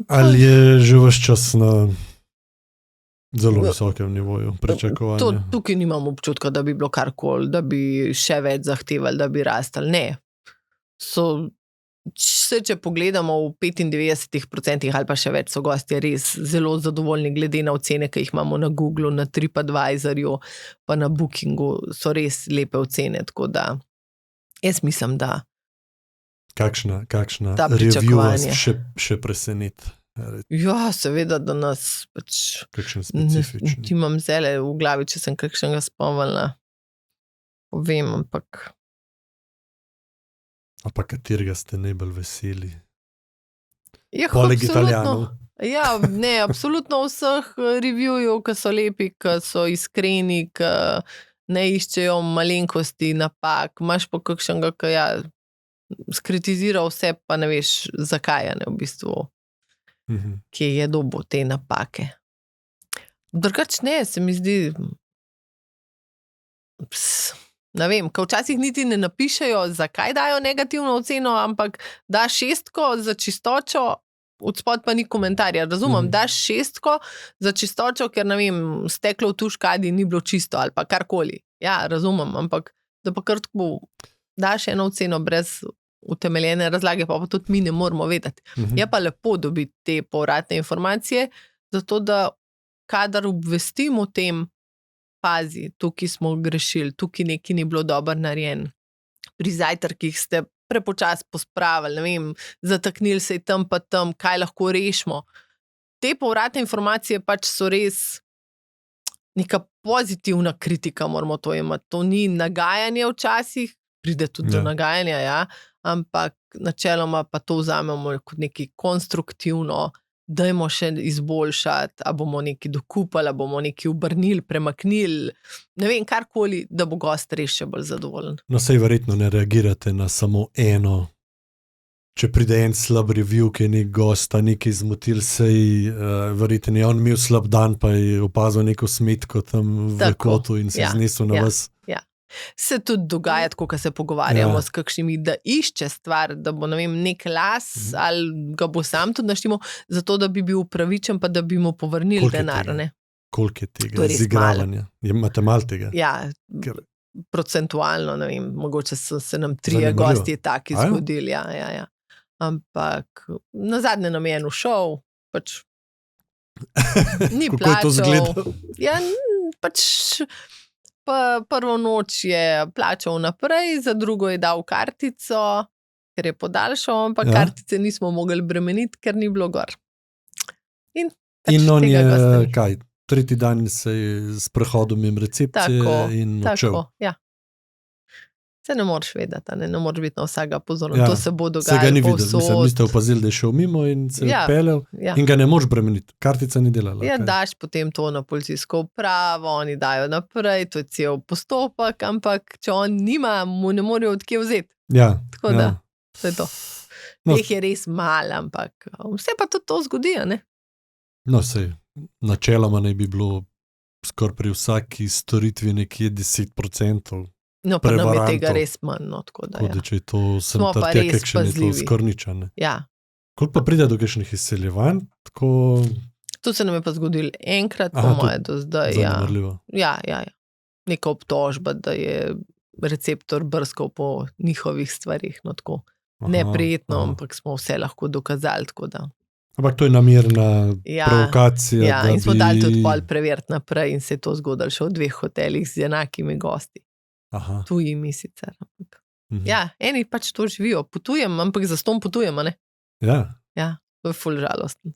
Ali je že ves čas na zelo visokem nivoju pričakovanja? Tukaj nimam občutka, da bi bilo karkoli, da bi še več zahtevali, da bi rastali. Ne. Če pogledamo v 95% ali pa še več, so gostje res zelo zadovoljni glede na ocene, ki jih imamo na Googlu, na TripAdvisorju, pa na Bookingu, so res lepe ocene, tako da jaz mislim, da Kakšna ta review vas pričakovanja. še preseneti? Ja, seveda, da nas pač Kakšen specifičen? imam zdajle v glavi, če sem kakšnega spomnila. Povem, ampak Ali pa katerega ste najbolj veseli? ja, Poleg absolutno. Italijanov. Ja, ne, absolutno vseh reviewjev, ki so lepi, ki so iskreni, ki ne iščejo malenkosti, napak. Imaš pa kakšnega, ki skritizira vse, pa ne veš, zakaj je, ne, v bistvu, kje je dobil te napake. Drugač ne, se mi zdi, ne vem, ko včasih niti ne napišejo, zakaj dajo negativno oceno, ampak daš 6 za čistočo, odspod pa ni komentarja. Razumem, daš 6 za čistočo, ker ne vem, steklo v tuš kadi ni bilo čisto ali pa karkoli. Ja, razumem, ampak da pa kar tako daš eno oceno brez utemeljene razlage, pa tudi mi ne moramo vedeti. Je pa lepo dobiti te povratne informacije, zato da kadar obvestim o tem, pazi, tukaj smo grešili, tukaj nekaj ni bilo dobro narejen. Pri zajtrkih ste prepočas pospravili, ne vem, zataknili se tam pa tam, kaj lahko rešimo. Te povratne informacije pač so res neka pozitivna kritika, moramo to imeti. To ni nagajanje včasih, pride tudi do nagajanja, ja, ampak načeloma pa to vzamemo kot nekaj konstruktivno, dajmo še izboljšati, a bomo nekaj dokupali, a bomo nekaj obrnili, premaknili, ne vem, karkoli, da bo gost res še bolj zadovoljen. No, sej verjetno ne reagirate na samo eno. Če pride en slab review, ki je nek gost, a nekaj zmotil, sej verjetno je on imel slab dan, pa je opazil neko smetko tam v kotu in se znesel na vas. Ja. Se tudi dogaja, tako, ko se pogovarjamo s kakšnimi, da išče stvar, da bo, ne vem, nek las, ali ga bo sam tudi naštimo, zato da bi bil upravičen, pa da bi mu povrnili denar. Koliko je tega zigravanja? Imate malo tega? Ja, procentualno, ne vem, mogoče so se nam 3 gostje taki zgodili. Ja. Ampak nazadnje nam je en ušel, pač ni plačal. Kako je to izgledalo? Ja, pač prvo noč je plačal naprej, za drugo je dal kartico, ker je podaljšal, ampak kartice nismo mogli bremeniti, ker ni bilo gor. In on je, kaj, 3. dan se je sprehodil mimo recepcije in odšel. Tako, ja. Se ne moreš vedeti, ne moreš biti na vsega pozoren. To se bo dogajalo. Se ga ni videl, mislim, niste opazili, da je šel mimo in se je pelel in ga ne moreš bremeniti. Kartica ni delala. Ja, daš potem to na policijsko upravo, oni dajo naprej, to je cel postopek, ampak če on nima, mu ne morejo odkje vzeti. Ja. Tako da, to je to. Teh je res malo, ampak vse pa tudi to zgodi, ne? No, sej, načeloma naj bi bilo skoraj pri vsaki storitvi nekje 10%. No, pa nam je tega res manj, no, tako da, ja. Če to sem smo pa res kakšen je to skorniča, ne? Ja. Koliko pa pride do kakšnih izseljevanj? Tako... To se nam je pa zgodilo enkrat, po moje do zdaj. Zanemarljivo. Ja. Neka obtožba, da je receptor brskal po njihovih stvarih, no, tako. Neprijetno, ampak smo vse lahko dokazali, tako da. Ampak to je namerna provokacija. Ja, in smo dali tudi pol preveriti naprej in se je to zgodilo še v 2 hotelih z enakimi gosti. Tujimi sicer. Ja, eni pač to živijo. Potujem, ampak zastonj potujem, ne? Ja. Ja, to je ful žalostno.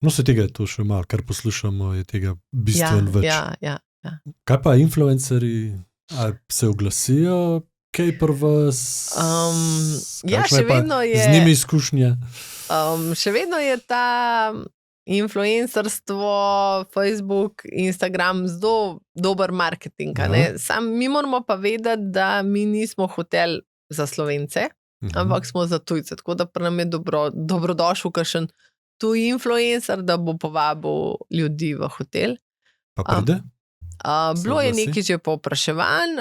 No, se tega je to še malo, kar poslušamo, je tega bistveno več. Ja. Kaj pa influencerji? Se oglasijo kaj pri vas? Ja, še vedno je... Z njimi izkušnja? Še vedno je ta influencerstvo, Facebook, Instagram, zelo dober marketing. Sam mi moramo pa vedeti, da mi nismo hotel za Slovence, ampak smo za tujce. Tako da pri nam je dobrodošel kakšen tuj influencer, da bo povabil ljudi v hotel. Pa pride? Bilo je nekaj že povpraševanj,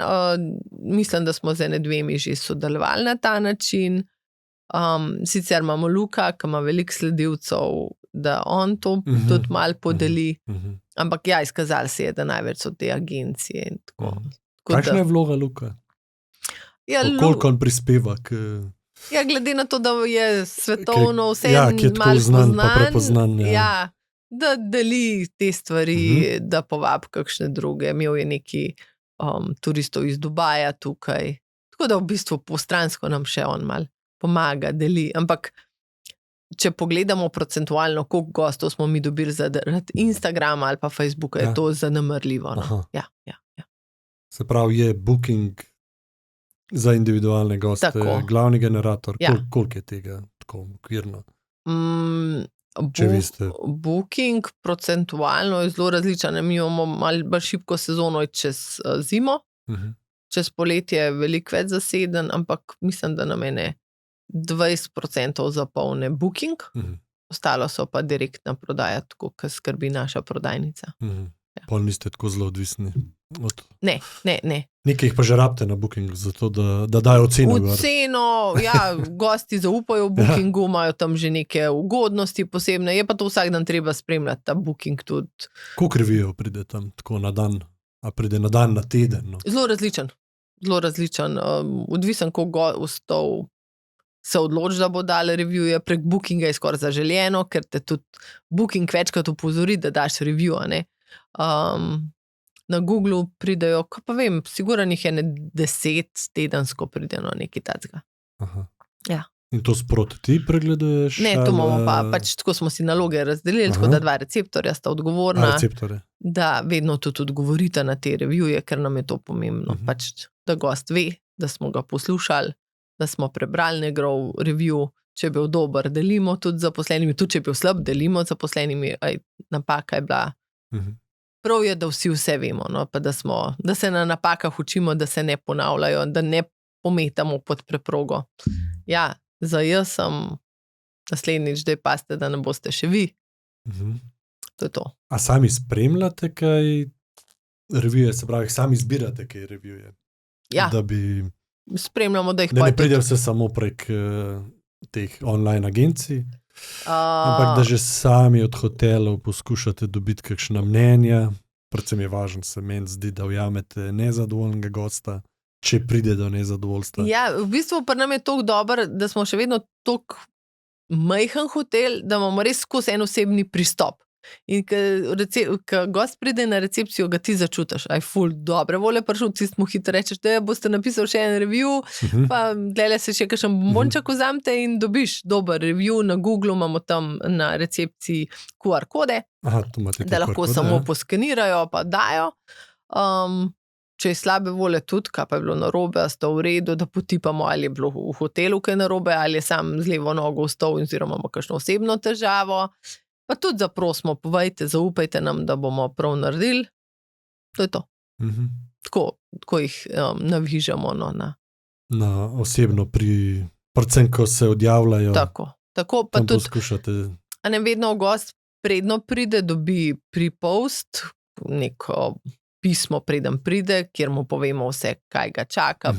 mislim, da smo z 1-2 že sodelovali na ta način. Sicer imamo Luka, ki ima veliko sledilcev, da on to tudi malo podeli, ampak ja, izkazali se je, da največ so te agencije. In tako. Kakšna je vloga Luka? Ja, koliko on prispeva k... Ja, glede na to, da je svetovno vse malo prepoznan. Ja, da deli te stvari, da povabi kakšne druge. Imel je neki turistov iz Dubaja tukaj. Tako da v bistvu postransko nam še on mal pomaga, deli. Ampak če pogledamo procentualno, koliko gostov smo mi dobili zaradi Instagrama ali pa Facebooka, je to zanemrljivo. No? Ja. Se pravi, je booking za individualne goste glavni generator. Koliko je tega tako okvirno? Če veste. Booking procentualno je zelo različen. Mi imamo malo bolj šibko sezono čez zimo, čez poletje je veliko več zaseden, ampak mislim, da nam je 20% zapolne booking, ostalo so pa direktna prodaja, tako kot skrbi naša prodajnica. Pol niste tako zelo odvisni? Ne. Nekaj jih pa že rabite na bookingu, zato da dajo oceno. Oceno, ja, gosti zaupajo v bookingu, imajo tam že neke ugodnosti posebne, je pa to vsak dan treba spremljati, ta booking tudi. Koliko revijev pride tam tako na dan? A pride na dan, na teden? No? Zelo različen. Odvisen, koliko gostov se odloči, da bo dal revije, prek bookinga je skoraj zaželjeno, ker te tudi booking večkrat upozori, da daš review, ne. Na Googlu pridejo, ko pa vem, sigurno jih je 10 tedensko pridejo nekaj takega. Ja. In to sproti ti pregleduješ? Ne, to imamo pa, pač tako smo si naloge razdelili, tako da 2 receptorja sta odgovorna, da vedno tudi odgovorita na te revije, ker nam je to pomembno. Pač, da gost ve, da smo ga poslušali, da smo prebrali njegov review, če je bil dober, delimo tudi z zaposlenimi, tudi če je bil slab, delimo z zaposlenimi, napaka je bila. Prav je, da vse vemo, no? Pa da se na napakah učimo, da se ne ponavljajo, da ne pometamo pod preprogo. Ja, jaz sem naslednjič, da pazite, da ne boste še vi. To je to. A sami spremljate kaj revije, se pravi, sami izbirate kaj revije? Ja, da bi... spremljamo, da jih ne pride vse samo prek teh online agencij, ampak da že sami od hotelov poskušate dobiti kakšna mnenja. Predvsem je važno, se meni zdi, da ujamete nezadovoljnega gosta, če pride do nezadovoljstva. Ja, v bistvu pa nam je toliko dobro, da smo še vedno toliko majhen hotel, da imamo res skozi en osebni pristop. In ko gost pride na recepcijo, ga ti začutiš, aj ful dobre volje prišel, ti mu hitro rečeš, da boste napisali še en review, pa glede se še kakšen bombonček vzamete in dobiš dober review. Na Googlu imamo tam na recepciji QR kode, da lahko samo poskenirajo pa dajo. Če je slabe volje tudi, kaj pa je bilo narobe, a sta v redu, da potipamo, ali je bilo v hotelu kaj narobe, ali je sam z levo nogo vstal oziroma imamo kakšno osebno težavo. Pa tudi zaprosimo, povejte, zaupajte nam, da bomo prav naredili. To je to. Tako jih navižamo. No, na osebno, predvsem, ko se odjavljajo. Tako pa tudi poskušate. A ne vedno gost predno pride, dobi pre-post, neko pismo preden pride, kjer mu povemo vse, kaj ga čaka,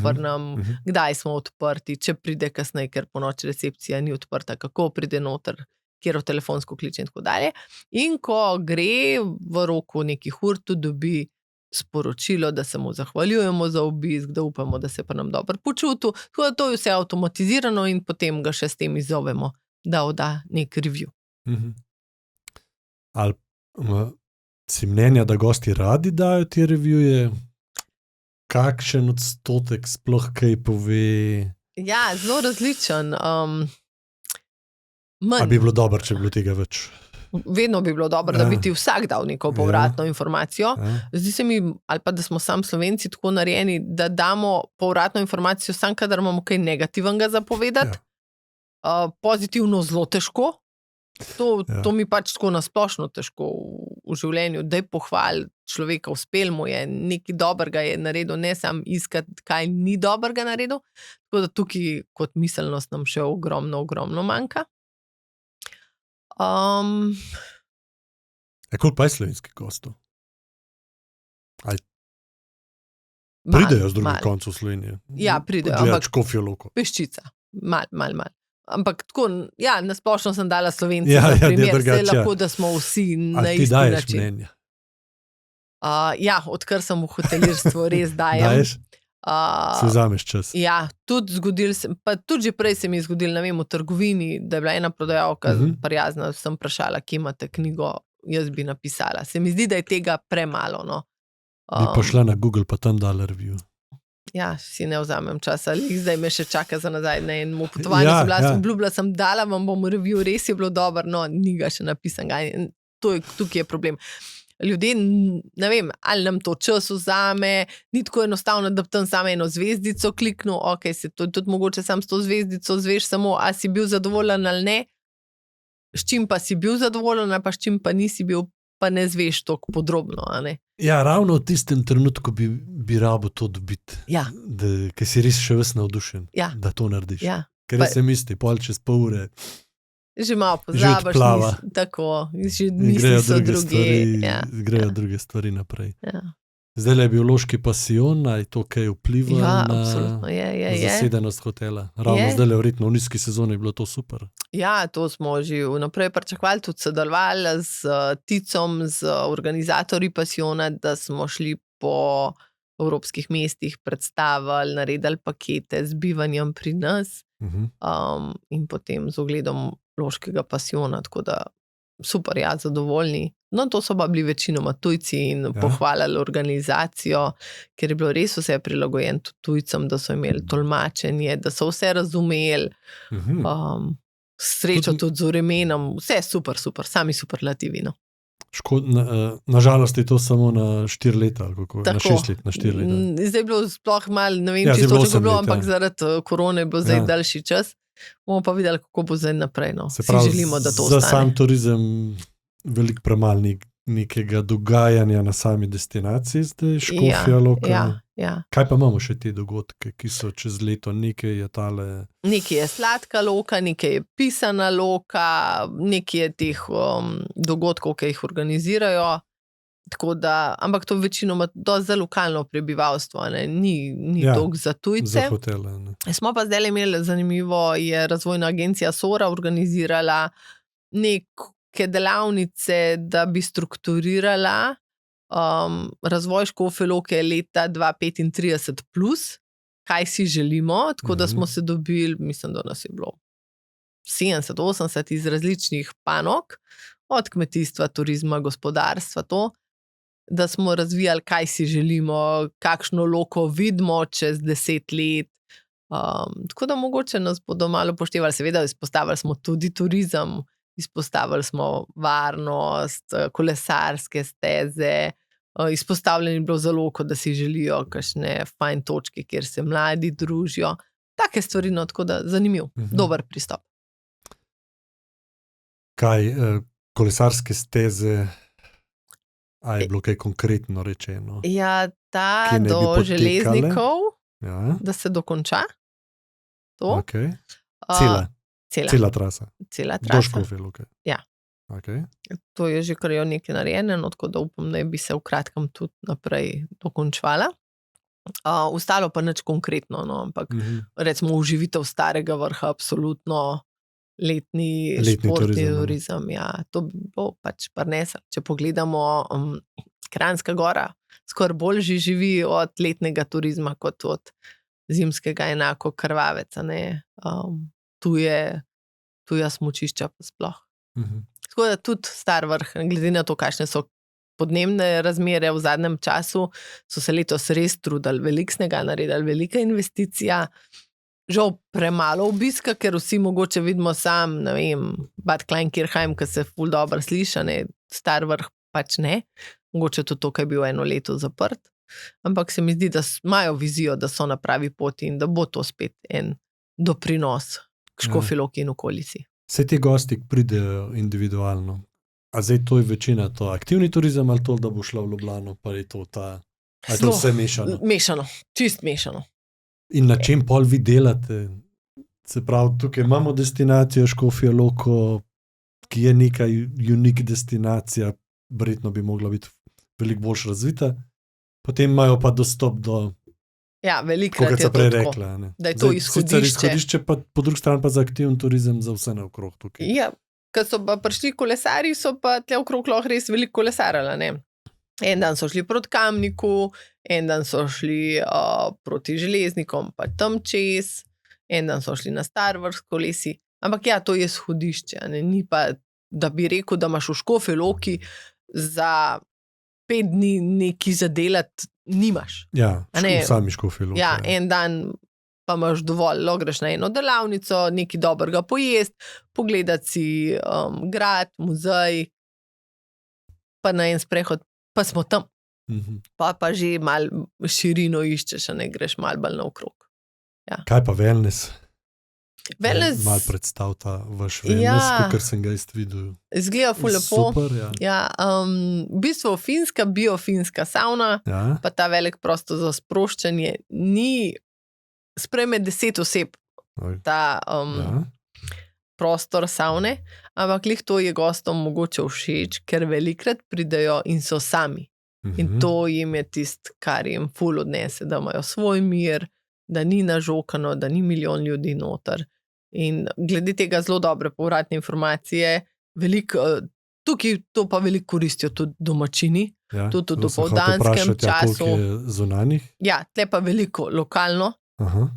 kdaj smo odprti, če pride kasneje, ker po noči recepcija ni odprta, kako pride noter, kjer telefonsko kliče in tako dalje. In ko gre v roku nekih ur, tudi dobi sporočilo, da se mu zahvaljujemo za obisk, da upamo, da se pa nam dobro počutil. Tako da to je vse avtomatizirano in potem ga še s tem izzovemo, da odda nek review. Ali si mnenja, da gosti radi dajo te revije? Kakšen odstotek sploh kaj pove? Ja, zelo različen. A bi bilo dobro, če bi bilo tega več? Vedno bi bilo dobro, da bi ti vsak dal neko povratno informacijo. Zdi se mi, ali pa da smo sam Slovenci tako narejeni, da damo povratno informacijo sam, kadar imamo kaj negativnega zapovedati. Pozitivno zelo težko, To mi pač tako nasplošno težko v življenju, da je pohval človeka, uspel mu je, nekaj dobrega je naredil, ne sam iskati, kaj ni dobrega naredil. Tako da tukaj kot miselnost nam še ogromno manjka. Koliko pa je slovenskih gostov? Pridejo z drugih koncev Slovenije? Ja, pridejo, ampak Škofjo Loko. Peščica, mal. Ampak tako, ja, nasplošno sem dala Slovenci za primer, zdaj lahko, da smo vsi na isti način. A ti daješ mnenja? Ja, odkar sem v hotelirstvu, res dajem. Daješ? Si vzameš čas? Ja, tudi že prej se mi je zgodil, ne vem, v trgovini, da je bila ena prodajalka prijazna, sem vprašala, kje imate knjigo, jaz bi napisala. Se mi zdi, da je tega premalo, no. Bi pa šla na Google, pa tam dala review. Ja, si ne vzamem časa, zdaj me še čaka za nazaj na enem potovanju, obljubila sem, dala vam bom review, res je bilo dobro, no, ni ga še napisan. Tukaj je problem. Ljudje, ne vem, ali nam to čas vzame, ni tako enostavno, da bi tam samo eno zvezdico kliknil, ok, se to tudi mogoče sam s to zvezdico zveš samo, a si bil zadovoljen ali ne, s čim pa si bil zadovoljen, ali pa s čim pa nisi bil, pa ne zveš toliko podrobno, a ne. Ja, ravno v tistem trenutku bi rabo to dobiti. Ja. Ker si res še ves navdušen, da to narediš. Ja. Ker res se misli, pol čez pol ure. Že malo pozabiš, tako, že misli so druge. Grejo druge stvari naprej. Ja. Zdaj je biološki pasijon, je to kaj vpliva na zasedenost hotela? Ravno zdaj verjetno v nizki sezoni je bilo to super. Ja, to smo že vnaprej pričakovali, tudi sodelovali z Ticom, z organizatorji pasijona, da smo šli po evropskih mestih, predstavili, naredili pakete z bivanjem pri nas in potem z ogledom loškega pasijona, tako da super, ja, zadovoljni. No, to so pa bili večinoma tujci in pohvalili organizacijo, ker je bilo res vse prilagojeno tujcem, da so imeli tolmačenje, da so vse razumeli, srečo tudi z vremenom, vse super, sami superlativi, no. Nažalost je to samo na 4 leta, ali kako? Na 6 let, na 4 leta. Zdaj je bilo sploh malo, ne vem, čisto če bilo, ampak zaradi korone je bilo zdaj daljši čas. Bomo pa videli, kako bo zdaj naprej, no. Se pravi, želimo, da to ostane. Za sam turizem veliko premal nekega dogajanja na sami destinaciji, zdaj Škofja Loka. Ja. Kaj pa imamo še te dogodke, ki so čez leto, nekaj je tale... Nekaj je sladka loka, nekaj je pisana loka, nekaj je teh dogodkov, ki jih organizirajo, tako da, ampak to večinoma za lokalno prebivalstvo, ne? Ni toliko za tujce. Za hotele, ne. Smo pa zdaj imeli, zanimivo, je razvojna agencija SORA organizirala neke delavnice, da bi strukturirala razvoj Škofje Loke leta 2035 plus, kaj si želimo, tako da smo se dobili, mislim, da nas je bilo 70-80 iz različnih panog, od kmetijstva, turizma, gospodarstva, da smo razvijali, kaj si želimo, kakšno loko vidimo čez 10 let. Tako da mogoče nas bodo malo upoštevali. Seveda izpostavili smo tudi turizem, izpostavili smo varnost, kolesarske steze, izpostavljeni je bilo za loko, da si želijo kakšne fajn točke, kjer se mladi družijo. Take stvari, no, tako da zanimiv, dober pristop. Kaj, kolesarske steze, a je bilo kaj konkretno rečeno? Ja, ta do Železnikov, da se dokonča. To. Okay. Cela trasa. Cela trasa. Do Škofje Loke. Ja. Okay. To je že kar je nekaj narejeno, tako da upam, da bi se v kratkem tudi naprej dokončvala. Ostalo pa nič konkretno, no, ampak recimo uživitev Starega Vrha, absolutno letni športni turizem. Ja, to bi bilo pač prinesel. Če pogledamo, Kranjska Gora skoraj bolj že živi od letnega turizma kot od zimskega, enako Krvavec, ne. Tuja smučišča pa sploh. Tako da tudi Star Vrh, glede na to, kakšne so podnebne razmere v zadnjem času, so se letos res trudili, veliko snega naredili, velika investicija, žal premalo obiska, ker vsi mogoče vidimo sam, ne vem, Bad Kleinkirchheim, ki se ful dobro sliša, ne, Star Vrh pač ne, mogoče tudi to, kaj je bil eno leto zaprt, ampak se mi zdi, da imajo vizijo, da so na pravi poti in da bo to spet en doprinos k Škofji Loki in okolici. Vse ti gosti pridejo individualno. A zdaj to je večina, to aktivni turizem ali to, da bo šla v Ljubljano, pa je to ta, a je to vse mešano? Mešano, čist mešano. In na čem pol vi delate? Se pravi, tukaj imamo destinacijo Škofja Loko, ki je neka unik destinacija, verjetno bi mogla biti veliko bolj razvita, potem imajo pa dostop do, Ja, velikrat kot je se to prej tako, rekla. Ne? da je to Sicer izhodišče. izhodišče, pa po drugi strani pa za aktivni turizem za vse naokrog tukaj. Ja, ko so pa prišli kolesarji, so pa tle okrog lahko res veliko kolesarili, ne. En dan so šli proti Kamniku, en dan so šli proti železnikom, pa tam čez, en dan so šli na Star Wars kolesi. Ampak ja, to je izhodišče, ne, ni pa, da bi rekel, da imaš v Škofji Loki za 5 dni nekaj zadelati, nimaš. Ja, A ne? v sami Škofji Loki. Ja, en dan pa imaš dovolj, lahko greš na eno delavnico, nekaj dobrega pojest, pogledati si grad, muzej, pa na en sprehod, pa smo tam. Mhm. Pa že malo širino iščeš, a ne greš malo bolj naokrog. Kaj pa wellness? Wellness Malo predstavta vaš wellness, Ja. kakor sem ga jaz videl. izgleda ful lepo. Super, ja. Ja, v bistvu finska, biofinska savna, Ja, pa ta velik prostor za sproščanje, ni sprejme 10 oseb, oj, ta ja. prostor savne, ampak lih to je gostom mogoče všeč, ker velikrat pridejo in so sami. In Mhm. to jim je tist, kar jim ful odnese, da imajo svoj mir, da ni nažokano, da ni milijon ljudi noter. In glede tega zelo dobre povratne informacije, tukaj to pa veliko koristijo tudi domačini. Ja, tudi v to sem hotel dopoldanskem vprašati, ja, koliko času. je zunanjih? Ja, tle pa veliko lokalno. Aha.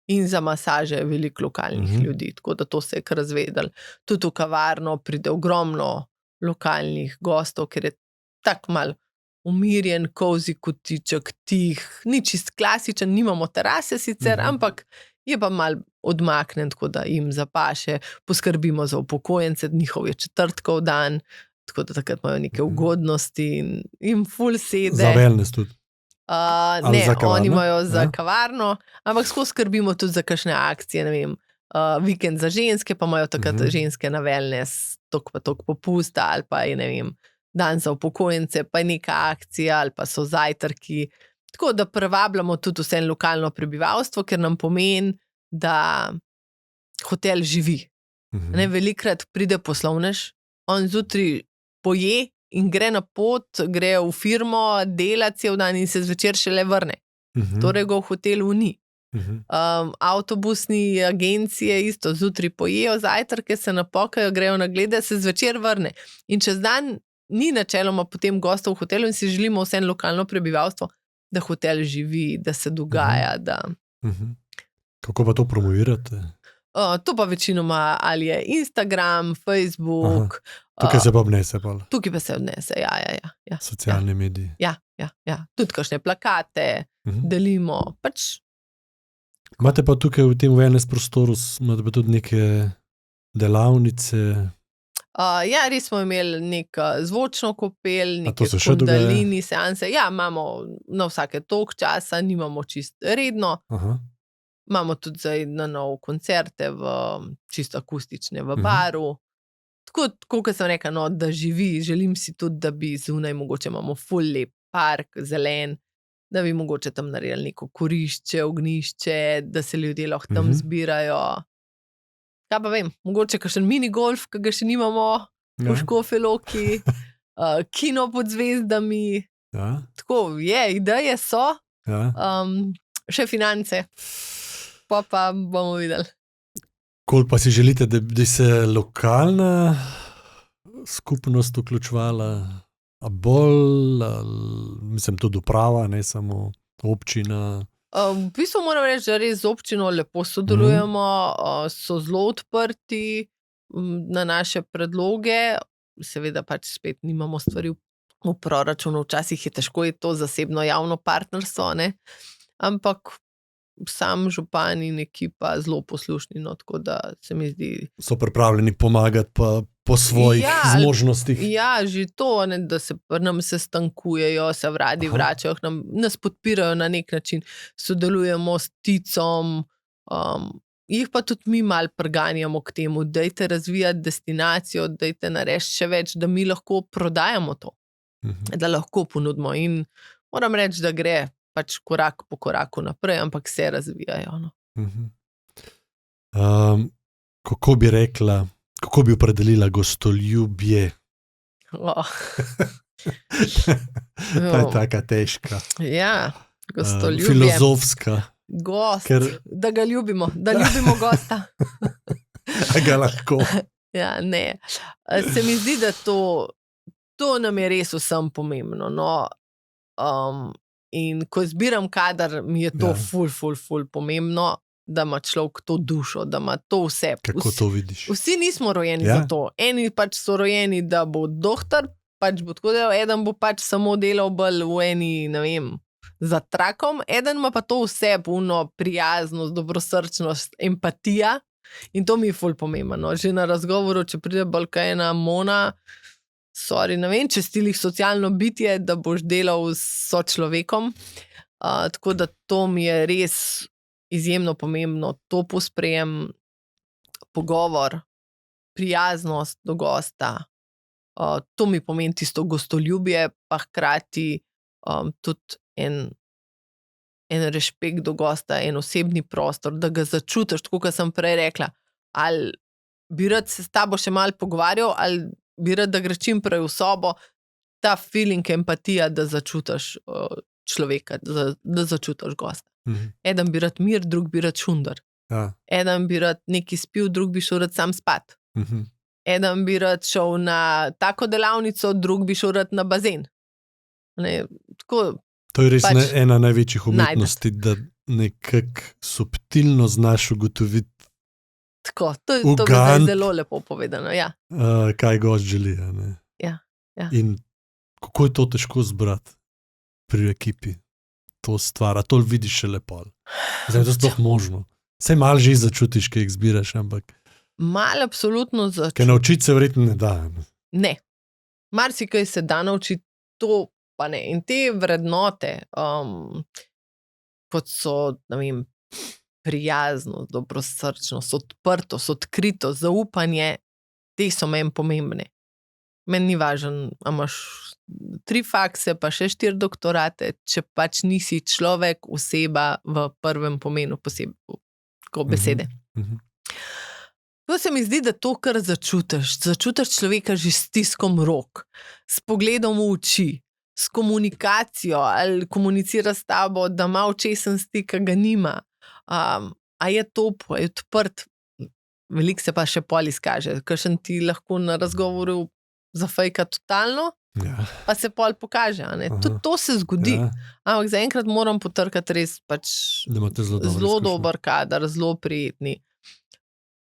In za masaže je veliko lokalnih ljudi, tako da to se je kar razvedelo. Tudi v kavarno pride ogromno lokalnih gostov, ker je tako mal umirjen, kozi kotiček, tih, ni čist klasičen, nimamo terase sicer, ampak je pa mal odmaknen, tako da jim zapaše, poskrbimo za upokojence, njihov je četrtkov dan, tako da takrat imajo neke ugodnosti in jim ful sede. Za wellness tudi. Ne, za kavarno? oni imajo za Ja. kavarno, ampak skozi skrbimo tudi za kakšne akcije, ne vem, vikend za ženske, pa imajo takrat ženske na wellness, tok pa tok popusta, ali pa je, ne vem, dan za upokojence, pa je neka akcija, ali pa so zajtrki. Tako da privabljamo tudi vse lokalno prebivalstvo, ker nam pomeni, da hotel živi. Ne, velikrat pride poslovnež, on zjutraj poje in gre na pot, gre v firmo, dela cel dan in se zvečer šele vrne. Torej ga v hotelu ni. Avtobusni agencije isto, zjutraj pojejo zajtrke, se napokajo, grejo na glede, se zvečer vrne. In čez dan ni načeloma potem gostov v hotelu in si želimo vse lokalno prebivalstvo, da hotel živi, da se dogaja. Da... Kako pa to promovirate? To pa večinoma ali je Instagram, Facebook. Tukaj se pa obnese. Tukaj pa se odnese, ja. Socialne mediji. Ja. Tudi kakšne plakate delimo. Pač. Imate pa tukaj v tem wellness prostoru, imate pa tudi neke delavnice? Ja, res smo imeli neko zvočno kopel, neke to se še dogaja? kundalini seanse. Ja, imamo na vsake toliko časa, nimamo čist redno. Aha. Imamo tudi zdaj na novo koncerte, čisto akustične v baru. Tako kot sem rekla, no, da živi, želim si tudi, da bi zunaj, mogoče imamo ful lep park, zelen, da bi mogoče tam naredili neko kurišče, ognjišče, da se ljudje lahko tam zbirajo. Kaj pa vem, mogoče kakšen mini golf, ki ga še nimamo v Škofji Loki, kino pod zvezdami. Ja. Tako je, ideje so, še finance. Pa bomo videli. Koliko pa si želite, da bi se lokalna skupnost vključevala, a bolj, mislim, tudi uprava, ne samo občina? V bistvu moram reči, da res z občino lepo sodelujemo, so zelo odprti na naše predloge, seveda pač spet nimamo stvari v proračunu, včasih je težko je to zasebno javno partnerstvo, ne? Ampak sam župan in ekipa zelo poslušni, no, tako da se mi zdi... So pripravljeni pomagati pa po svojih zmožnostih. Ja, že to, ne, da se nam sestankujejo, se radi vračajo, nas podpirajo na nek način, sodelujemo s Ticom, jih pa tudi mi malo preganjamo k temu, dajte razvijati destinacijo, dajte narediti še več, da mi lahko prodajamo to, da lahko ponudimo. In moram reči, da gre pač korak po koraku naprej, ampak se razvijajo. No. Kako bi rekla, kako bi opredelila gostoljubje? Ta je taka težka. Ja, gostoljubje. Filozofska. Gost, da ga ljubimo, da ljubimo gosta. A ga lahko. Ja, ne. Se mi zdi, da to nam je res vsem pomembno. No. In ko zbiram kadar, mi je to ful pomembno, da ima človek to dušo, da ima to vse. Kako to vidiš? Vsi nismo rojeni za to. Eni pač so rojeni, da bo doktor, pač bo tako delal, eden bo pač samo delal bolj v eni, ne vem, za trakom, eden ima pa to vse, puno prijaznost, dobrosrčnost, empatija in to mi je ful pomembno. Že na razgovoru, če pride bolj kaj ena Mona, ne vem, če si lih socialno bitje, da boš delal s sočlovekom, tako da to mi je res izjemno pomembno, to posprejem, pogovor, prijaznost do gosta, to mi pomeni tisto gostoljubje, pa hkrati tudi en rešpekt do gosta, en osebni prostor, da ga začutiš, tako kot sem prej rekla, ali bi rad se s tabo še malo pogovarjal, ali bi rad, da gre čim prej v sobo, ta feeling, empatija, da začutiš človeka, da začutiš gosta. Eden bi rad mir, drug bi rad šundar. Eden bi rad nekaj spil, drug bi šel rad sam spat. Eden bi rad šel na tako delavnico, drug bi šel rad na bazen. Ne, tako, to je res ena največjih umetnosti, da nekako subtilno znaš ugotoviti. Tako, to bi zdaj zelo lepo povedano, ja. Kaj gost želi, ne? Ja. In kako je to težko zbrati pri ekipi? To stvar, a to vidiš še lepo. Zdaj, to je sploh možno. Saj malo že začutiš, kaj jih zbiraš, ampak... Malo absolutno začutiš. Kaj naučiti se verjetno ne da. Ne. Marsikaj se da naučiti, to pa ne. In te vrednote, kot so, ne vem, prijaznost, dobrosrčnost, odprtost, odkritost, zaupanje, te so meni pomembne. Meni ni važno, a imaš 3 fakse, pa še 4 doktorate, če pač nisi človek, oseba v prvem pomenu posebej besede. To se mi zdi, da to, kar začutiš človeka že s stiskom rok, s pogledom v oči, s komunikacijo, ali komunicira s tabo, da ima očesen stik, a ga nima, a je top, a je odprt, veliko se pa še pol izkaže, kakšen ti lahko na razgovoru zafejka totalno, pa se pol pokaže. Tudi to se zgodi. Ampak zaenkrat moram potrkati res pač zelo dober kadar, zelo prijetni.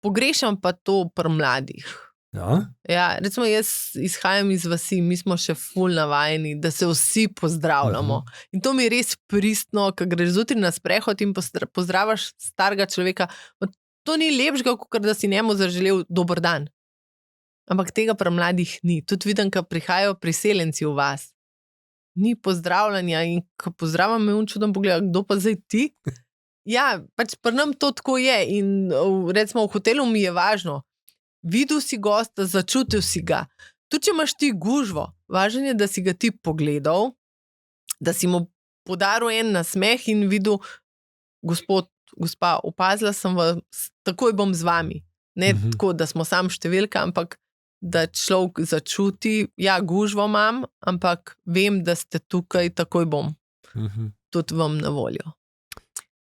Pogrešam pa to pri mladih. Ja, recimo jaz izhajam iz vasi, mi smo še ful navajeni, da se vsi pozdravljamo. In to mi je res pristno, ko greš zjutraj na sprehod in pozdravaš starega človeka. To ni lepšega, kot da si njemu zaželel dober dan. Ampak tega pri mladih ni. Tudi vidim, ko prihajajo priseljenci v vas. Ni pozdravljanja in ko pozdravljam, me čudom pogleda, kdo pa zdaj ti? Ja, pač pri nam to tako je in recimo v hotelu mi je važno. Videl si gosta, začutil si ga. Tudi če imaš ti gužvo, važno je, da si ga ti pogledal, da si mu podaril en nasmeh in videl, gospa, opazila sem vas, takoj bom z vami. Ne tako, da smo sam številka, ampak da človek začuti, ja, gužvo imam, ampak vem, da ste tukaj, takoj bom. Tudi vam na voljo.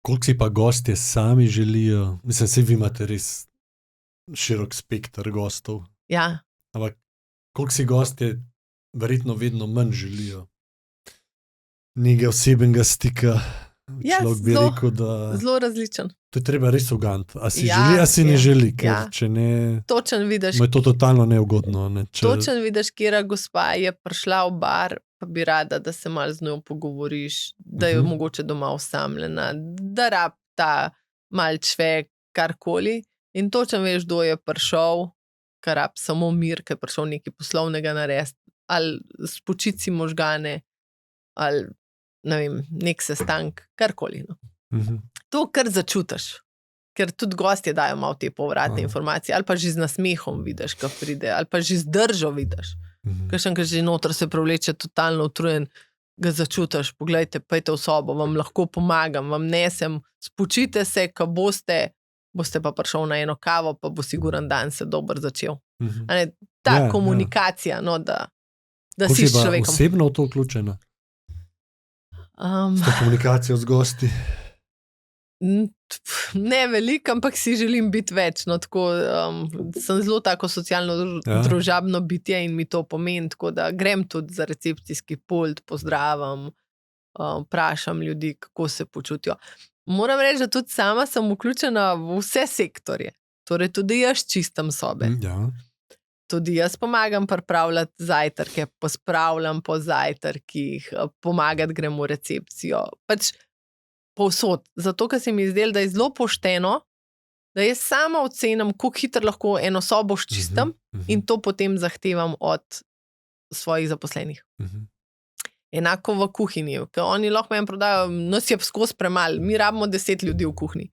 Koliko si pa gostje sami želijo? Mislim, saj vi imate res širok spekter gostov. Ja. Ampak koliko si gostje verjetno vedno manj želijo? Nekega osebnega stika. Človek bi rekel, da... Zelo različen. To je treba res ugant. A si želi, a si ne želi, ker če ne... Točen vidiš... Mu je to totalno neugodno. Točen vidiš, kjera gospa je prišla v bar, pa bi rada, da se malo z njo pogovoriš, da je mogoče doma osamljena, da rab ta mal čvek, karkoli. In točen veš, kdo je prišel, kar rab samo mir, ker je prišel nekaj poslovnega narediti, ali spočiti si možgane, ali ne vem, nek sestank, karkoli. No. To, kar začutiš. ker tudi gostje dajo malo te povratne informacije, ali pa že z nasmehom vidiš, ko pride, ali pa že z držo vidiš. Kakšen, ki že noter se prevleče totalno utrujen, ga začutiš, poglejte, pejte v sobo, vam lahko pomagam, vam nesem, spočite se, ko boste pa prišel na eno kavo, pa bo siguran dan se dober začel. Ta komunikacija, no, da si s človekom. Ko si osebno v to vključena? S to komunikacijo z gosti? Ne veliko, ampak si želim biti več. No, tako, sem zelo tako socialno družabno bitje in mi to pomeni, tako da grem tudi za recepcijski pult, pozdravim, vprašam ljudi, kako se počutijo. Moram reči, da tudi sama sem vključena v vse sektorje. Torej tudi jaz čistam sobe. Tudi jaz pomagam pripravljati zajtrke, pospravljam po zajtrkih, pomagati grem v recepcijo. Pač povsod. Zato, ker se mi zdelo, da je zelo pošteno, da jaz sama ocenim, koliko hitro lahko eno sobo ščistam in to potem zahtevam od svojih zaposlenih. Enako v kuhinji, ker oni lahko meni prodajo, nas je skozi premalo, mi rabimo 10 ljudi v kuhinji.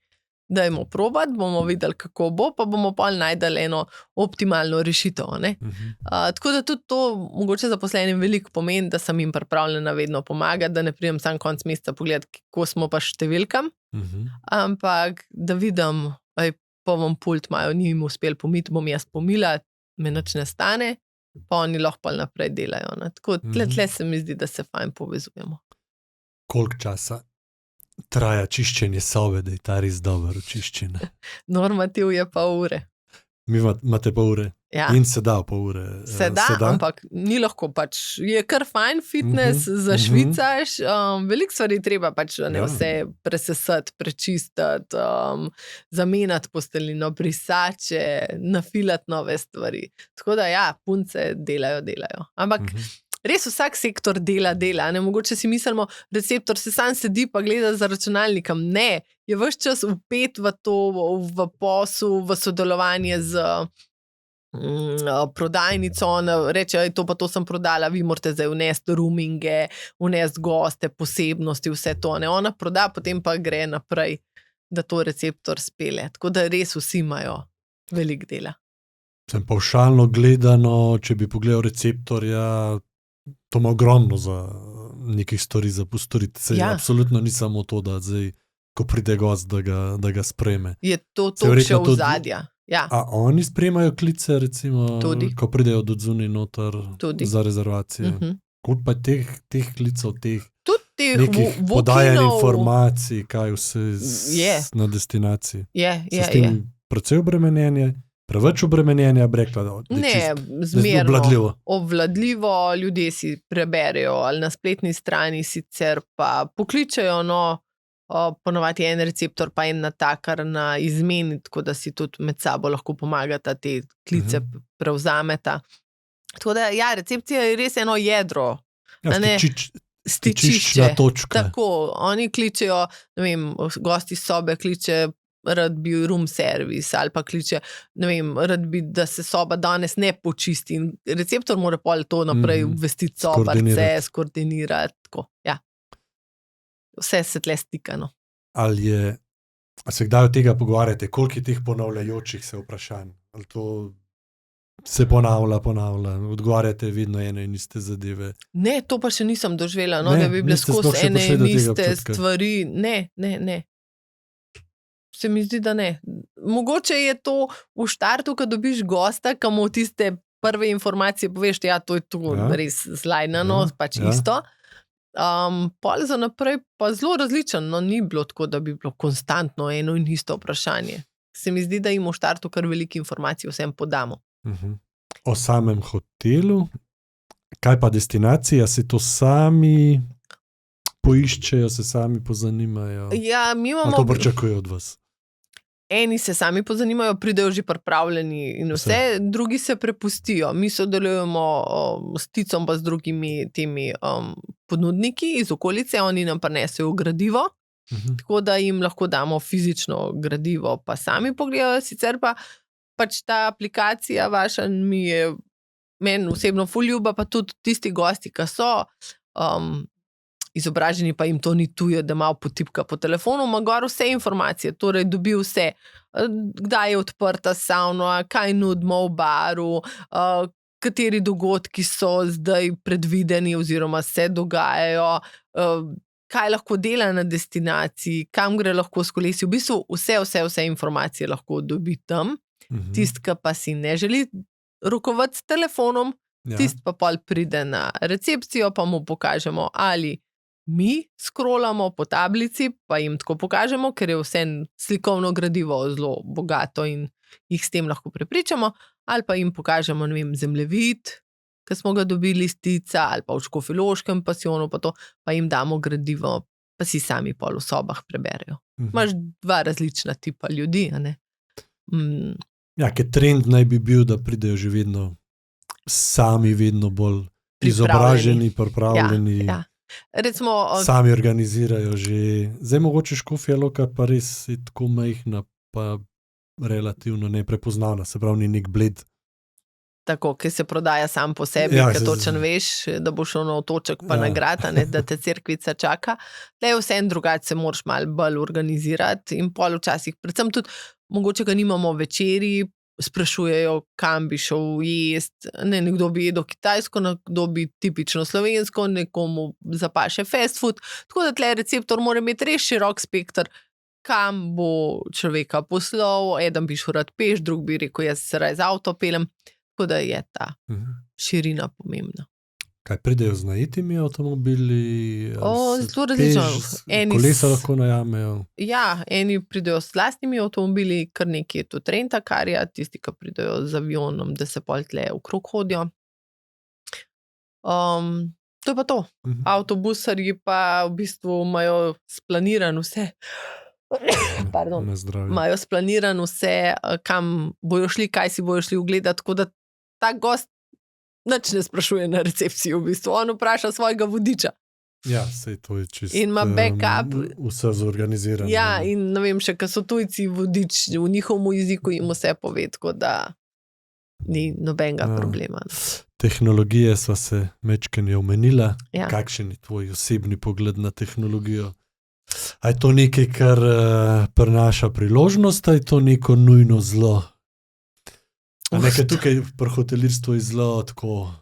Dajmo probati, bomo videli, kako bo, pa bomo pol najdeli eno optimalno rešitev. Tako da tudi to mogoče zaposlenim veliko pomeni, da sem jim pripravljena vedno pomagati, da ne pridem sam konc meseca pogledati, kako smo pa številkam, ampak da vidim, pa vam pult imajo, ni jim uspel pomiti, bom jaz pomila, me nič ne stane, pa oni lahko pa naprej delajo. Tako tle se mi zdi, da se fajn povezujemo. Koliko časa traja čiščenje sobe, da je ta res dobro očiščena? Normativ je pa ure. Mi imate pa ure. In se da pa ure. Se da, ampak ni lahko pač. Je kar fajn fitness, zašvicaš, veliko stvari treba pač vse presesati, prečistiti, zamenjati postelino, brisače, nafilati nove stvari. Tako da punce delajo. Ampak res vsak sektor dela. Mogoče si mislimo, receptor se sam sedi pa gleda za računalnikom. Ne, je ves čas vpet v to, v posel, v sodelovanje z prodajnico, ona reče, to sem prodala, vi morate zdaj vnesti roominge, vnesti goste, posebnosti, vse to. Ona proda, potem pa gre naprej, da to receptor spelje. Tako da res vsi imajo veliko dela. Sem pavšalno gledano, če bi pogledal receptorja, to ima ogromno za nekih stvari za postoriti. Absolutno ni samo to, da zdaj, ko pride gost, da ga sprejme. Je to še v zadja. A oni sprejmajo klice, recimo, ko pridejo do zunaj noter za rezervacije? Koliko pa teh klicev, nekih podajanj informacij, kaj vse na destinaciji? Se s tem precej obremenjenje? Preveč obremenjenja, bi rekla, da je zmerno obvladljivo, ljudje si preberejo ali na spletni strani sicer pa pokličejo, ponovadi en receptor pa en natakar na izmeni, tako da si tudi med sabo lahko pomagata, te klice prevzameta. Tako da, recepcija je res eno jedro. Stičiščna točka. Tako, oni kličejo, ne vem, gosti sobe kliče, rad bi room service, ali pa kliče, ne vem, rad bi, da se soba danes ne počisti. In receptor mora pol to naprej obvestiti sobarce, skoordinirati. Tako, vse se tle stika. Ali se kdaj od tega pogovarjate, koliko je teh ponavljajočih se vprašanj? Ali to se ponavlja, odgovarjate vedno ene in iste zadeve? Ne, to pa še nisem doživela, da bi bile skozi ene in iste stvari. Ne. Se mi zdi, da ne. Mogoče je to v štartu, ko dobiš gosta, ko mu tiste prve informacije poveš, to je to res zlajnano, pač isto. Pol za naprej pa zelo različen, ni bilo tako, da bi bilo konstantno eno in isto vprašanje. Se mi zdi, da jim v štartu kar veliko informacij vsem podamo. O samem hotelu, kaj pa destinacija, se to sami poiščejo, se sami pozanimajo? Mi imamo... A to pričakujejo od vas? Eni se sami pozanimajo, pridejo že pripravljeni in vse, drugi se prepustijo. Mi sodelujemo s Ticom pa z drugimi temi ponudniki iz okolice, oni nam prinesejo gradivo, tako da jim lahko damo fizično gradivo, pa sami pogledajo, sicer pa pač ta aplikacija vaša mi je meni osebno ful ljuba, pa tudi tisti gosti, ki so izobraženi, pa jim to ni tuje, da malo potipka po telefonu, ima gor vse informacije, torej dobi vse, kdaj je odprta savna, kaj nudimo v baru, kateri dogodki so zdaj predvideni oziroma se dogajajo, kaj lahko dela na destinaciji, kam gre lahko s kolesi. V bistvu vse informacije lahko dobi tam. Tist, ki pa si ne želi rokovati s telefonom, tist pa pol pride na recepcijo, pa mu pokažemo, ali mi scrollamo po tablici, pa jim tako pokažemo, ker je vse slikovno gradivo zelo bogato in jih s tem lahko prepričamo, ali pa jim pokažemo, ne vem, zemljevid, ki smo ga dobili iz Tica, ali pa v Škofjeloškem pasijonu, pa jim damo gradivo, pa si sami pol v sobah preberejo. Imaš dva različna tipa ljudi, a ne? Ja, ker trend naj bi bil, da pridejo že vedno sami, vedno bolj izobraženi, pripravljeni. Ja. Recimo, sami organizirajo že. Zdaj mogoče Škofja Loka pa res je tako majhna, pa relativno neprepoznavna, se pravi, ni nek bled. Tako, ki se prodaja sam po sebi, ker točno veš, da boš šel na otoček pa nagrada, da te cerkvica čaka. Le vse en drugače se moraš malo bolj organizirati in pol včasih, predvsem tudi, mogoče ga nimamo večeri, sprašujejo, kam bi šel jest, nekdo bi jedel kitajsko, nekdo bi tipično slovensko, nekomu zapaše fast food, tako da tle receptor mora imeti res širok spekter, kam bo človeka poslal, eden bi šel rad peš, drug bi rekel, jaz se raj z avto pelem, tako da je ta širina pomembna. Kaj pridejo z najetimi avtomobili? Zelo različno. Kolesa lahko najamejo? Ja, eni pridejo s lastnimi avtomobili, kar nekaj je tudi rentakarja, tisti, ki pridejo z avionom, da se pol tle okrog hodijo. To je pa to. Avtobusarji pa v bistvu imajo splaniran vse. Pardon. Imajo splaniran vse, kam bojo šli, kaj si bojo šli ogledati, tako da ta gost nič ne sprašuje na recepciji v bistvu. On vpraša svojega vodiča. Ja, sej to je čisto. In ima backup. Vse zorganizirano. Ja, in ne vem še, kaj so tujci vodič v njihovem jeziku jim vse pove, tako da ni nobenega problema. Tehnologije sva se mečkanje omenila. Ja. Kakšen je tvoj osebni pogled na tehnologijo? A je to nekaj, kar prinaša priložnost, a je to neko nujno zlo? A nekaj tukaj pri hotelirstvu je zelo tako,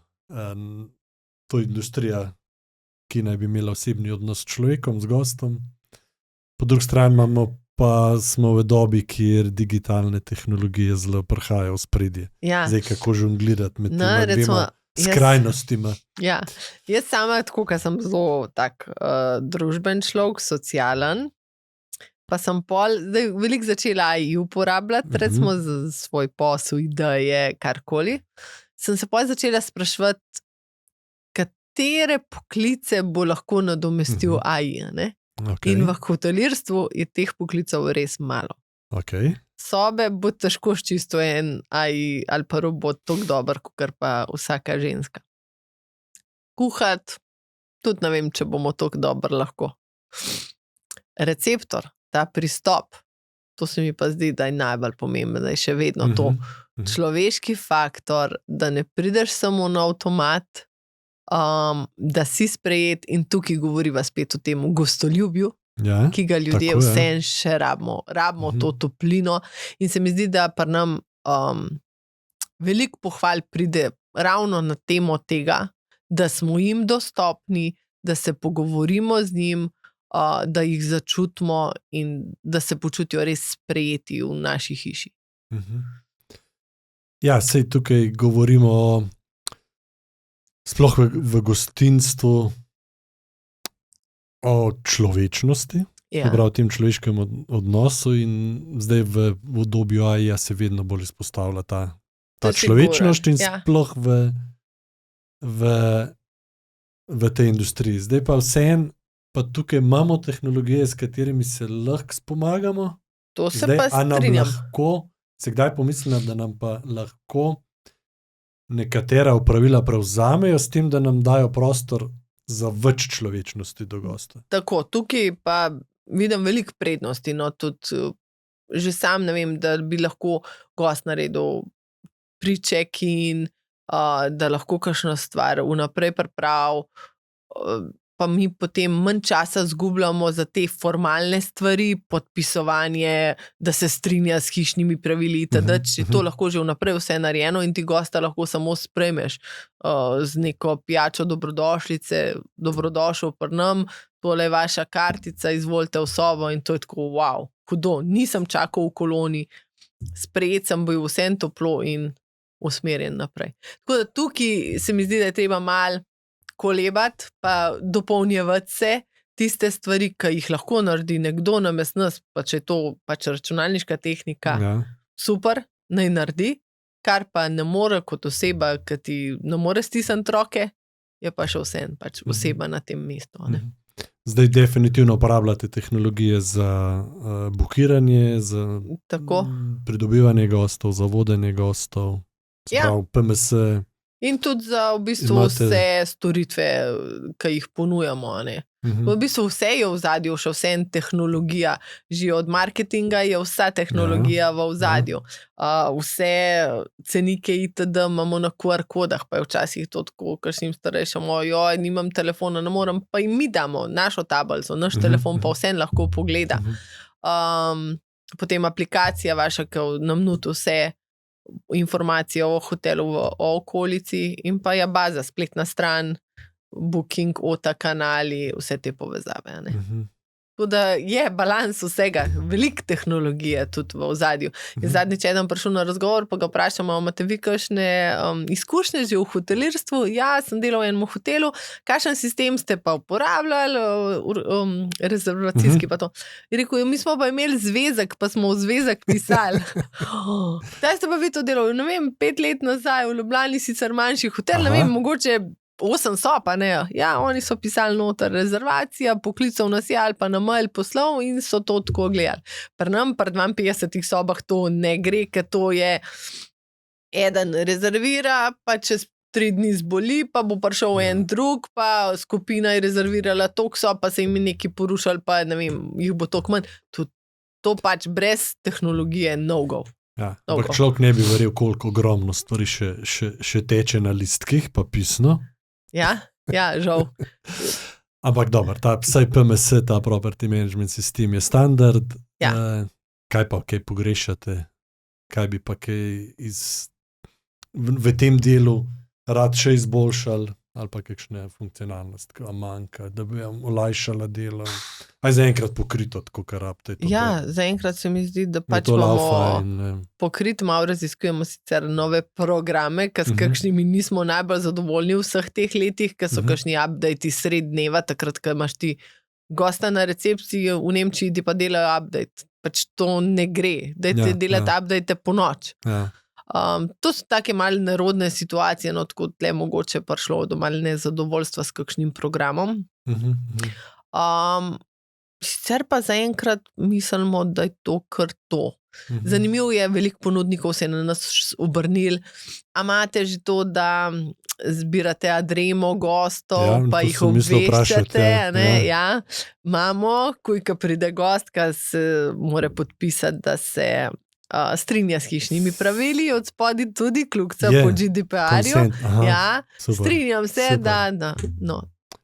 to je industrija, ki naj bi imela osebni odnos s človekom, z gostom. Po drugi strani smo v dobi, kjer digitalne tehnologije zelo prihajajo v spredje. Ja. Zdaj, kako žonglirati med tema dvema skrajnostima. Ja, jaz sama tako, ker sem zelo tak družben človek, socialen, pa sem zdaj veliko začela uporabljati, recimo za svoj posel, ideje, karkoli. Sem se začela spraševati, katere poklice bo lahko nadomestil AI, ne? Okay. In v hotelirstvu je teh poklicev res malo. Okay. Sobe bo težko čisto en AI ali pa robot tako dober, kot pa vsaka ženska. Kuhati, tudi ne vem, če bomo tako dobro lahko. Receptor, ta pristop, to se mi pa zdi, da je najbolj pomembno, da je še vedno to človeški faktor, da ne prideš samo na avtomat, da si sprejet in tukaj govoriva spet o tem gostoljubju, ki ga ljudje vsem še rabimo to toplino in se mi zdi, da pri nam veliko pohval pride ravno na temo tega, da smo jim dostopni, da se pogovorimo z njim, da jih začutimo in da se počutijo res sprejeti v naši hiši. Ja, sej tukaj govorimo sploh v gostinstvu o človečnosti, prav tem človeškem odnosu in zdaj v obdobju AI se vedno bolj izpostavlja ta človečnost in sploh v tej industriji. Zdaj pa vseeno, pa tukaj imamo tehnologije, s katerimi se lahko spomagamo. To se zdaj, pa strinjam. Se kdaj pomislila, da nam pa lahko nekatera opravila prevzamejo s tem, da nam dajo prostor za več človečnosti do gosta? Tako, tukaj pa vidim veliko prednosti, no tudi že sam ne vem, da bi lahko gost naredil pre-check-in, da lahko kakšno stvar vnaprej pripravi. pa mi potem manj časa zgubljamo za te formalne stvari, podpisovanje, da se strinja s hišnimi pravili, da je to lahko že vnaprej vse narejeno in ti gosta lahko samo sprejmeš z neko pijačo dobrodošlice, dobrodošel pri nam, tole je vaša kartica, izvolite v sobo in to je tako, wow, hudo, nisem čakal v koloni, sprejet sem bil vsem toplo in usmerjen naprej. Tako da tukaj se mi zdi, da je treba malo kolebati, pa dopolnjevati se tiste stvari, ki jih lahko naredi nekdo namesto nas, pa če je to pač računalniška tehnika, super, naj naredi, kar pa ne more kot oseba, ki ti ne more stisniti roke, je pa še vsem pač oseba na tem mestu. Ne? Zdaj definitivno uporabljate tehnologije za bukiranje, za pridobivanje gostov, za vodenje gostov, sprav PMS. In tudi za v bistvu vse storitve, ki jih ponujamo. V bistvu vse je v ozadju, še vse tehnologija. Že od marketinga je vsa tehnologija v ozadju. Vse cenike itd. Imamo na QR kodah, pa je včasih to tako, kakšnim starejšim, joj, nimam telefona, ne morem, pa jim mi damo našo tablico, naš telefon pa vsem lahko pogleda. Potem aplikacija vaša, ki na minuto vse informacije o hotelu, o okolici in pa je baza, spletna stran, booking, OTA kanali, vse te povezave. Tako da je balans vsega, veliko tehnologije tudi v ozadju. In zadnjič eden prišel na razgovor, pa ga vprašamo, imate vi kakšne izkušnje že v hotelirstvu? Ja, sem delal v enem hotelu, kakšen sistem ste pa uporabljali, rezervacijski pa to. Je rekel, mi smo pa imeli zvezek, pa smo v zvezek pisali. Zdaj ste pa vi to delali, ne vem, 5 let nazaj v Ljubljani, sicer manjši hotel, ne vem, mogoče 8 sob, ne? Ja, oni so pisali noter rezervacija, poklical nas je ali pa na mail poslal in so to tako gledali. Pri nam, pri 52 sobah to ne gre, ker to je eden rezervira, pa čez 3 dni zboli, pa bo prišel en drug, pa skupina je rezervirala toliko sob, pa se jim nekaj porušali, pa ne vem, jih bo toliko manj. To pač brez tehnologije no-go. Ja, ampak človek ne bi verjel, koliko ogromno stvari še teče na listkih, pa pisno. Ja, žal. Ampak dobro, vsaj PMS, ta property management system je standard. Kaj pa, kaj pogrešate? Kaj bi pa kaj v tem delu rad še izboljšali? Ali pa kakšne funkcionalnost, ki vam manjka, da bi vam olajšala delo. Aj zaenkrat pokrito, tako kar rabite. Ja, zaenkrat se mi zdi, da pač bomo pokrito, malo raziskujemo sicer nove programe, s kakšnimi nismo najbolj zadovoljni v vseh teh letih, ker so kakšni update sred dneva, takrat, ko imaš ti gosta na recepciji v Nemčiji, ti pa delajo update. Pač to ne gre, dajte delati update po noč. To so take malo nerodne situacije, no, tako tle mogoče prišlo do malo nezadovoljstva s kakšnim programom. Sicer pa zaenkrat mislimo, da je to kar to. Zanimivo je, veliko ponudnikov se je na nas obrnili. A imate že to, da zbirate adremo gostov, pa jih obveščate? Ja, imamo, ko pride gost, ki se mora podpisati, da se strinja s hišnimi pravili, od spodaj tudi kljukca po GDPR-ju. Ja, strinjam se, da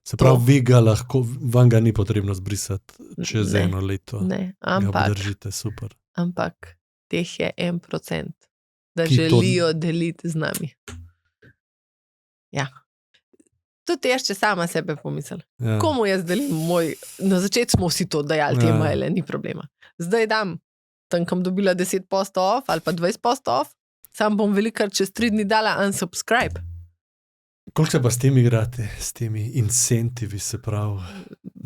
se pravi, vi ga lahko, vam ga ni potrebno zbrisati čez eno leto. Ne, ampak držite, super. Ampak teh je 1%, da želijo deliti z nami. Ja. Tudi jaz, če sama sebe pomislim. Komu jaz delim moj, na začetku smo vsi to dajali, te maile, ni problema. Zdaj dam tam, kam dobila 10% off ali pa 20% off, sam bom velikar čez 3 dni dala unsubscribe. Koliko se pa s tem igrate, s temi incentivi, se pravi?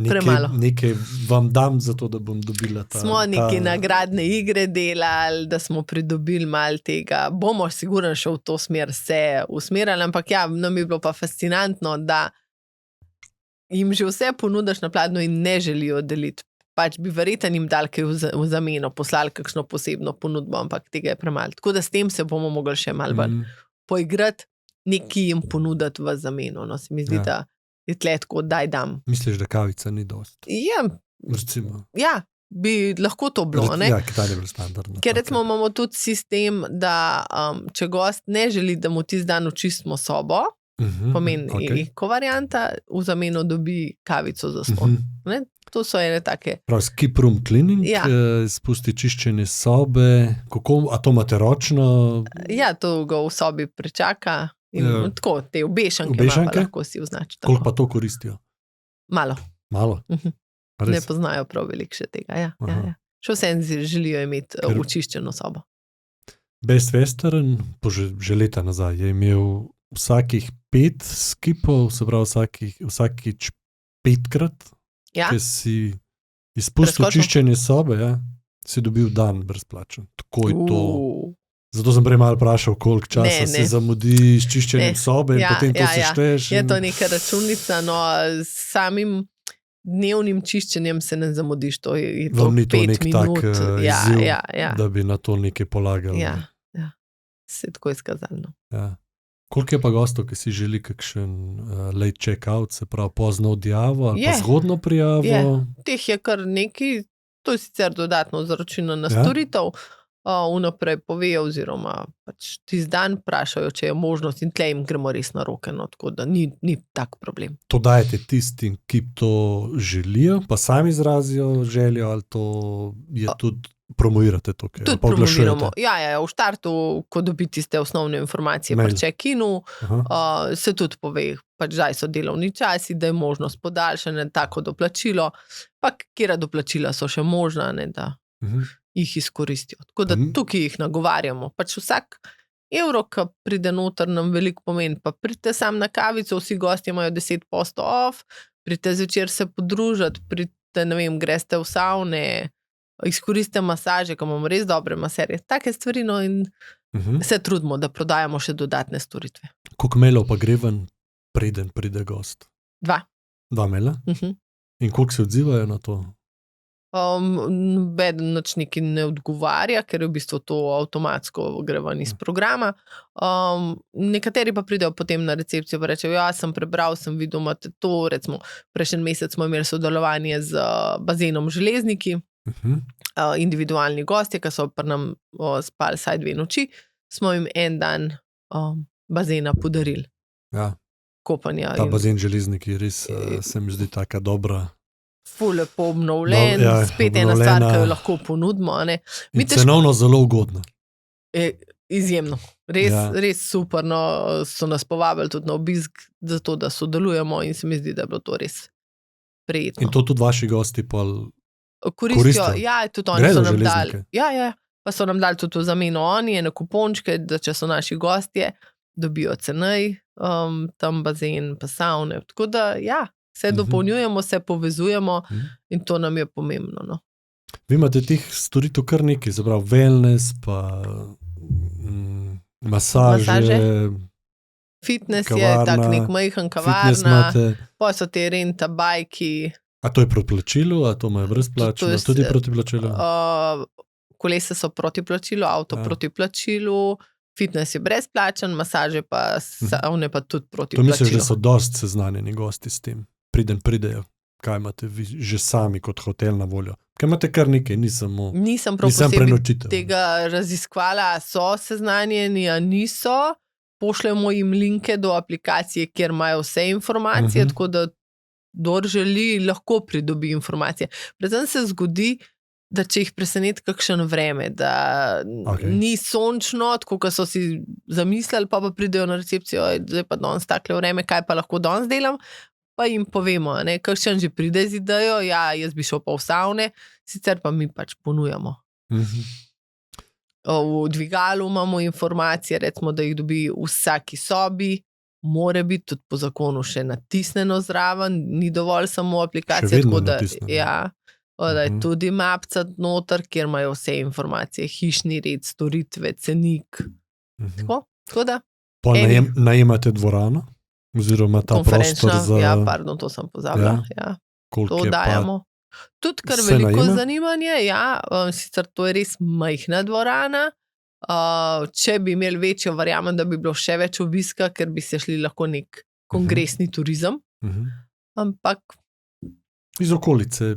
Premalo. Nekaj vam dam za to, da bom dobila ta... Smo neke nagradne igre delali, da smo pridobili malo tega. Bomo sigurno še v to smer se usmerali, ampak ja, nam je bilo pa fascinantno, da jim že vse ponudaš na pladnju in ne želijo deliti. Pač bi verjetno jim dal kaj v zameno, poslali kakšno posebno ponudbo, ampak tega je premalo. Tako da s tem se bomo mogli še malo bolj poigrati, nekaj jim ponuditi v zameno. No, se mi zdi, da je tle tako, daj dam. Misliš, da kavica ni dost? Ja, recimo. Ja, bi lahko to bilo, ne? Ja, Kitaj je bilo standardno. Ker recimo imamo tudi sistem, da če gost ne želi, da mu tisti dan očistimo sobo, pomeni eko varianta, v zameno dobi kavico za ston. To so ene take. Prav, skip room cleaning, spusti čiščenje sobe, a to imate ročno? Ja, to ga v sobi prečaka in tako, te obešanke lahko si označi. Koliko pa to koristijo? Malo. Ne Res? poznajo prav veliko še tega, ja. Še vse želijo imeti očiščeno sobo. Best Western, že leta nazaj, je imel vsakih 5 skipov, se pravi vsakič 5-krat, ki si izpustil čiščenje sobe, si dobil dan brezplačen. Tako je to. Zato sem prej malo vprašal, koliko časa se zamudi s čiščenjem sobe in potem to sešteješ. Je to neka računica, no s samim dnevnim čiščenjem se ne zamudiš, to je to 5 minut. Vam ni to nek tak izziv, da bi na to nekaj polagali? Ja, se je tako izkazalo. Ja. Koliko je pa gostov, ki si želi kakšen late check-out, se pravi pozno odjavo ali pa zgodno prijavo? Teh je kar nekaj, to je sicer dodatno zaračunano na storitev, vnaprej povejo oziroma pač tisti dan vprašajo, če je možnost in tle jim gremo res na roke, no, tako da ni tak problem. To dajete tistim, ki to želijo, pa sami izrazijo željo ali to je tudi promovirate tukaj? Tudi promoviramo. Ja, v štartu, ko dobi tiste osnovne informacije pri check-inu, se tudi pove, pač zdaj so delovni časi, da je možnost podaljšanja, tako doplačilo, pa kjera doplačila so še možna, ne, da jih izkoristijo. Tako da tukaj jih nagovarjamo. Pač vsak evro, ki pride noter, nam veliko pomeni. Pa pridite sam na kavico, vsi gostje imajo 10% off, pridite zvečer se podružati, pridite, ne vem, greste v savne, izkoristite masaže, ko imamo res dobre maserje. Take stvari, no, in se trudimo, da prodajamo še dodatne storitve. Koliko mailov pa gre ven, preden pride gost? 2. 2 maila? In koliko se odzivajo na to? Beden načniki ne odgovarja, ker je v bistvu to avtomatsko gre ven iz programa. Nekateri pa pridejo potem na recepcijo pa rečejo, sem prebral, sem videl, imate to, recimo, prejšnji mesec smo imeli sodelovanje z bazenom Železniki, individualni gostje, ki so pri nam spali vsaj 2 noči, smo jim en dan bazena podarili. Ja. Kopanja. Ta bazen Železniki res se mi zdi taka dobra. Ful lepo obnovljen, spet ena stvar, ki jo lahko ponudimo. In cenovno zelo ugodno. Izjemno. Res super, no, so nas povabili tudi na obisk, zato da sodelujemo in se mi zdi, da je bilo to res prijetno. In to tudi vaši gosti pa koristijo? Ja, tudi oni so nam dali. Ja, pa so nam dali tudi v zameno oni, ene kupončke, da če so naši gostje, dobijo cenej, tam bazen, pa savne. Tako da, se dopolnjujemo, se povezujemo in to nam je pomembno. No. Vi imate teh storitev kar nekaj, se pravi wellness, pa masaže. Fitness kavarna, je tak nek majhen kavarna, pa so te renta bajki. A to je proti plačilu, a to imajo brezplačno, tudi proti plačilu? Kolesa so proti plačilu, avto proti plačilu, fitness je brezplačen, masaže pa savne pa tudi proti plačilu. To misliš, da so dosti seznanjeni gosti s tem? Pridejo, kaj imate vi že sami kot hotel na voljo? Kaj imate kar nekaj, nisem prav posebej tega raziskvala, so seznanjeni, a niso, pošljemo jim linke do aplikacije, kjer imajo vse informacije, tako da kdor želi, lahko pridobi informacije. Predvsem se zgodi, da če jih preseneti kakšen vreme, da ni sončno, tako kot so si zamislili, pa pridejo na recepcijo, zdaj pa danes takle vreme, kaj pa lahko danes delam, pa jim povemo, kakšen že pride z idejo, jaz bi šel pa v savne, sicer pa mi pač ponujamo. V dvigalu imamo informacije, recimo, da jih dobi v vsaki sobi, mora biti tudi po zakonu še natisnjeno zraven, ni dovolj samo aplikacija. Še vedno natisnjeno. Da je tudi mapca noter, kjer imajo vse informacije, hišni red, storitve, cenik. Tako da. Pa najemate dvorano? Oziroma ta prostor za... to sem pozabila. To dajamo. Tudi kar veliko zanimanje, sicer to je res majhna dvorana. Če bi imeli večjo, verjamem, da bi bilo še več obiska, ker bi se šli lahko nek kongresni turizem. Ampak iz okolice.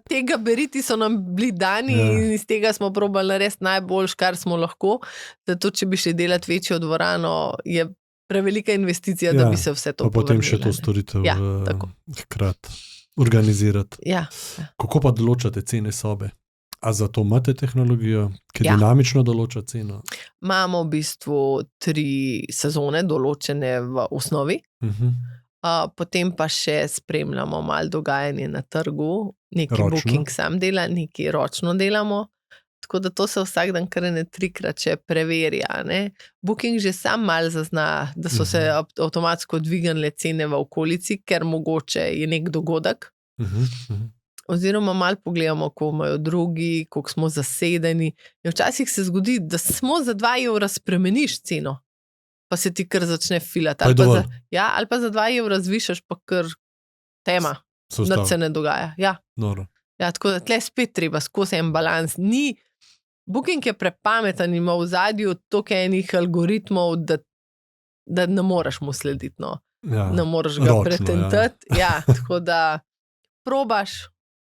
Te gabariti so nam bili dani in iz tega smo probali narediti najboljš, kar smo lahko. Zato, če bi šli delati večjo dvorano, je prevelika investicija, da bi se vse to pa potem še to povrnilo, ne. storitev Ja, tako. hkrati organizirati. Ja, Kako pa določate cene sobe? A za to imate tehnologijo, ki Ja. dinamično določa ceno? imamo v bistvu 3 sezone določene v osnovi, potem pa še spremljamo malo dogajanje na trgu, neki Ročno? booking sam dela, neki ročno delamo. Tako da to se vsak dan kar 3-krat še preverja. Ne? Booking že sam malo zazna, da so se avtomatsko dvignile cene v okolici, ker mogoče je nek dogodek. Oziroma malo pogledamo, ko imajo drugi, koliko smo zasedeni. In včasih se zgodi, da samo za 2 evra spremeniš ceno, pa se ti kar začne filati. Pa je dovolj. Ali pa za 2 evra zvišaš, pa kar tema, nič se ne dogaja. Ja. Noro. Ja, tako da tle spet treba skozi en balans. Booking je prepameten, ima v zadju toliko enih algoritmov, da ne moreš mu slediti. No. Ja. Ne moreš ga Ročno, pretentati. Ja, tako da probaš.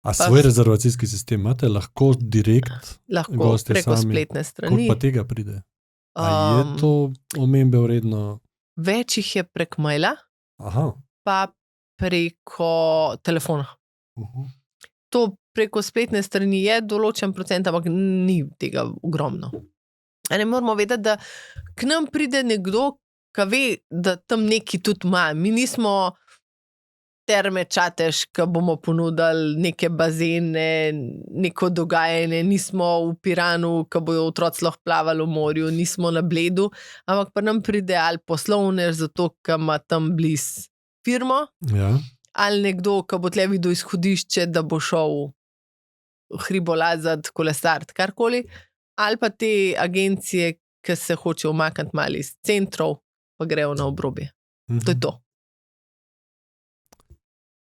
A svoj rezervacijski sistem imate lahko direkt? Lahko Gostje preko sami? spletne Koliko strani. pa tega pride? A je to omembe vredno? Več jih je prek maila, Aha. pa preko telefona. To preko spletne strani je določen procent, ampak ni tega ogromno. Ne moramo vedeti, da k nam pride nekdo, ki ve, da tam neki tudi ima. Mi nismo Terme Čatež, ki bomo ponudili neke bazene, neko dogajanje, nismo v Piranu, ki bojo otroci lahko plavali v morju, nismo na Bledu, ampak pa nam pride ali poslovnež, zato ker ima tam blizu firmo, Ja. ali nekdo, ki bo tle videl izhodišče, da bo šel hribolazati, kolesariti, karkoli, ali pa te agencije, ki se hočejo umakniti malo iz centrov, pa grejo na obrobje. To je to.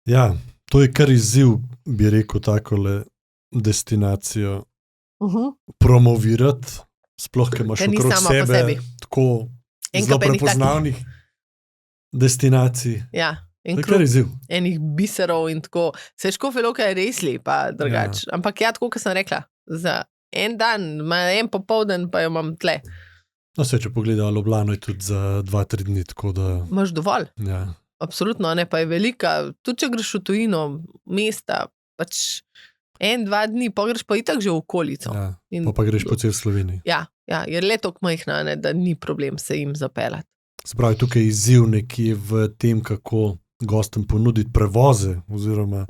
Ja, to je kar izziv, bi rekel, takole destinacijo promovirati, sploh, ker imaš Ker ni okrog sama po sebe sebi. tako En zelo kup enih prepoznavnih destinacij. Ja, To en je kar krog izziv. enih biserov in tako. Se Škofja Loka je res lepa, drugače. Ampak ja, tako, kot sem rekla, za en dan, en popoldan pa jo imam tle. No, če pogledamo Ljubljano, je tudi za 2-3 dni, tako da... Imaš dovolj. Ja. Absolutno, ne, pa je velika. Tudi če greš v tujino, mesta, pač 1-2 dni, pa greš pa itak že v okolico. Ja. In- Pa greš po cel Sloveniji. Ja, je le toliko majhna, ne, da ni problem se jim zapeljati. Se pravi, tukaj je izziv nekje v tem, kako gostom ponuditi prevoze, oziroma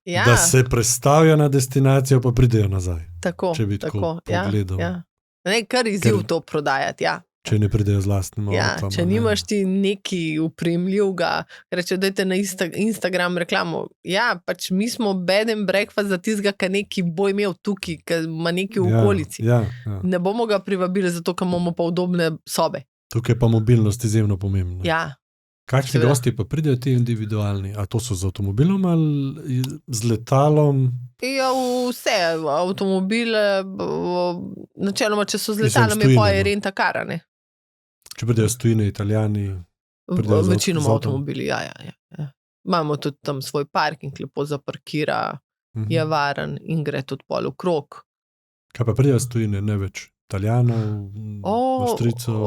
Ja, da se prestavijo na destinacijo, pa pridejo nazaj, tako, če bi tako pogledal. Ja. Ne, kar izziv Ker- to prodajati, ja. če ne pridejo z lastnim Ja, avtom. če nimaš ti neki upremljivega, reče, dajte na Instagram reklamo. Ja, pač mi smo bed and breakfast za tistega, ki neki bo imel tukaj, ki ima neki v okolici. Ja. Ne bomo ga privabili zato, ker imamo pa udobne sobe. Tukaj je pa mobilnost izjemno pomembna. Ja, Kakšni seveda. gosti pa pridejo ti individualni? A to so z avtomobilom ali z letalom? ja vse, avtomobile, načeloma, če so z Mislim, letalom, je tujine, pa no. je renta kara, ne. Če pridejo s tujine, Italijani, Pridejo z Večinoma z avtom? avtomobili, ja. Imamo tudi tam svoj parking, lepo zaparkira, je varen in gre tudi pol okrog. Kaj pa pridejo s tujine, ne več Italijanov, Avstrijcev,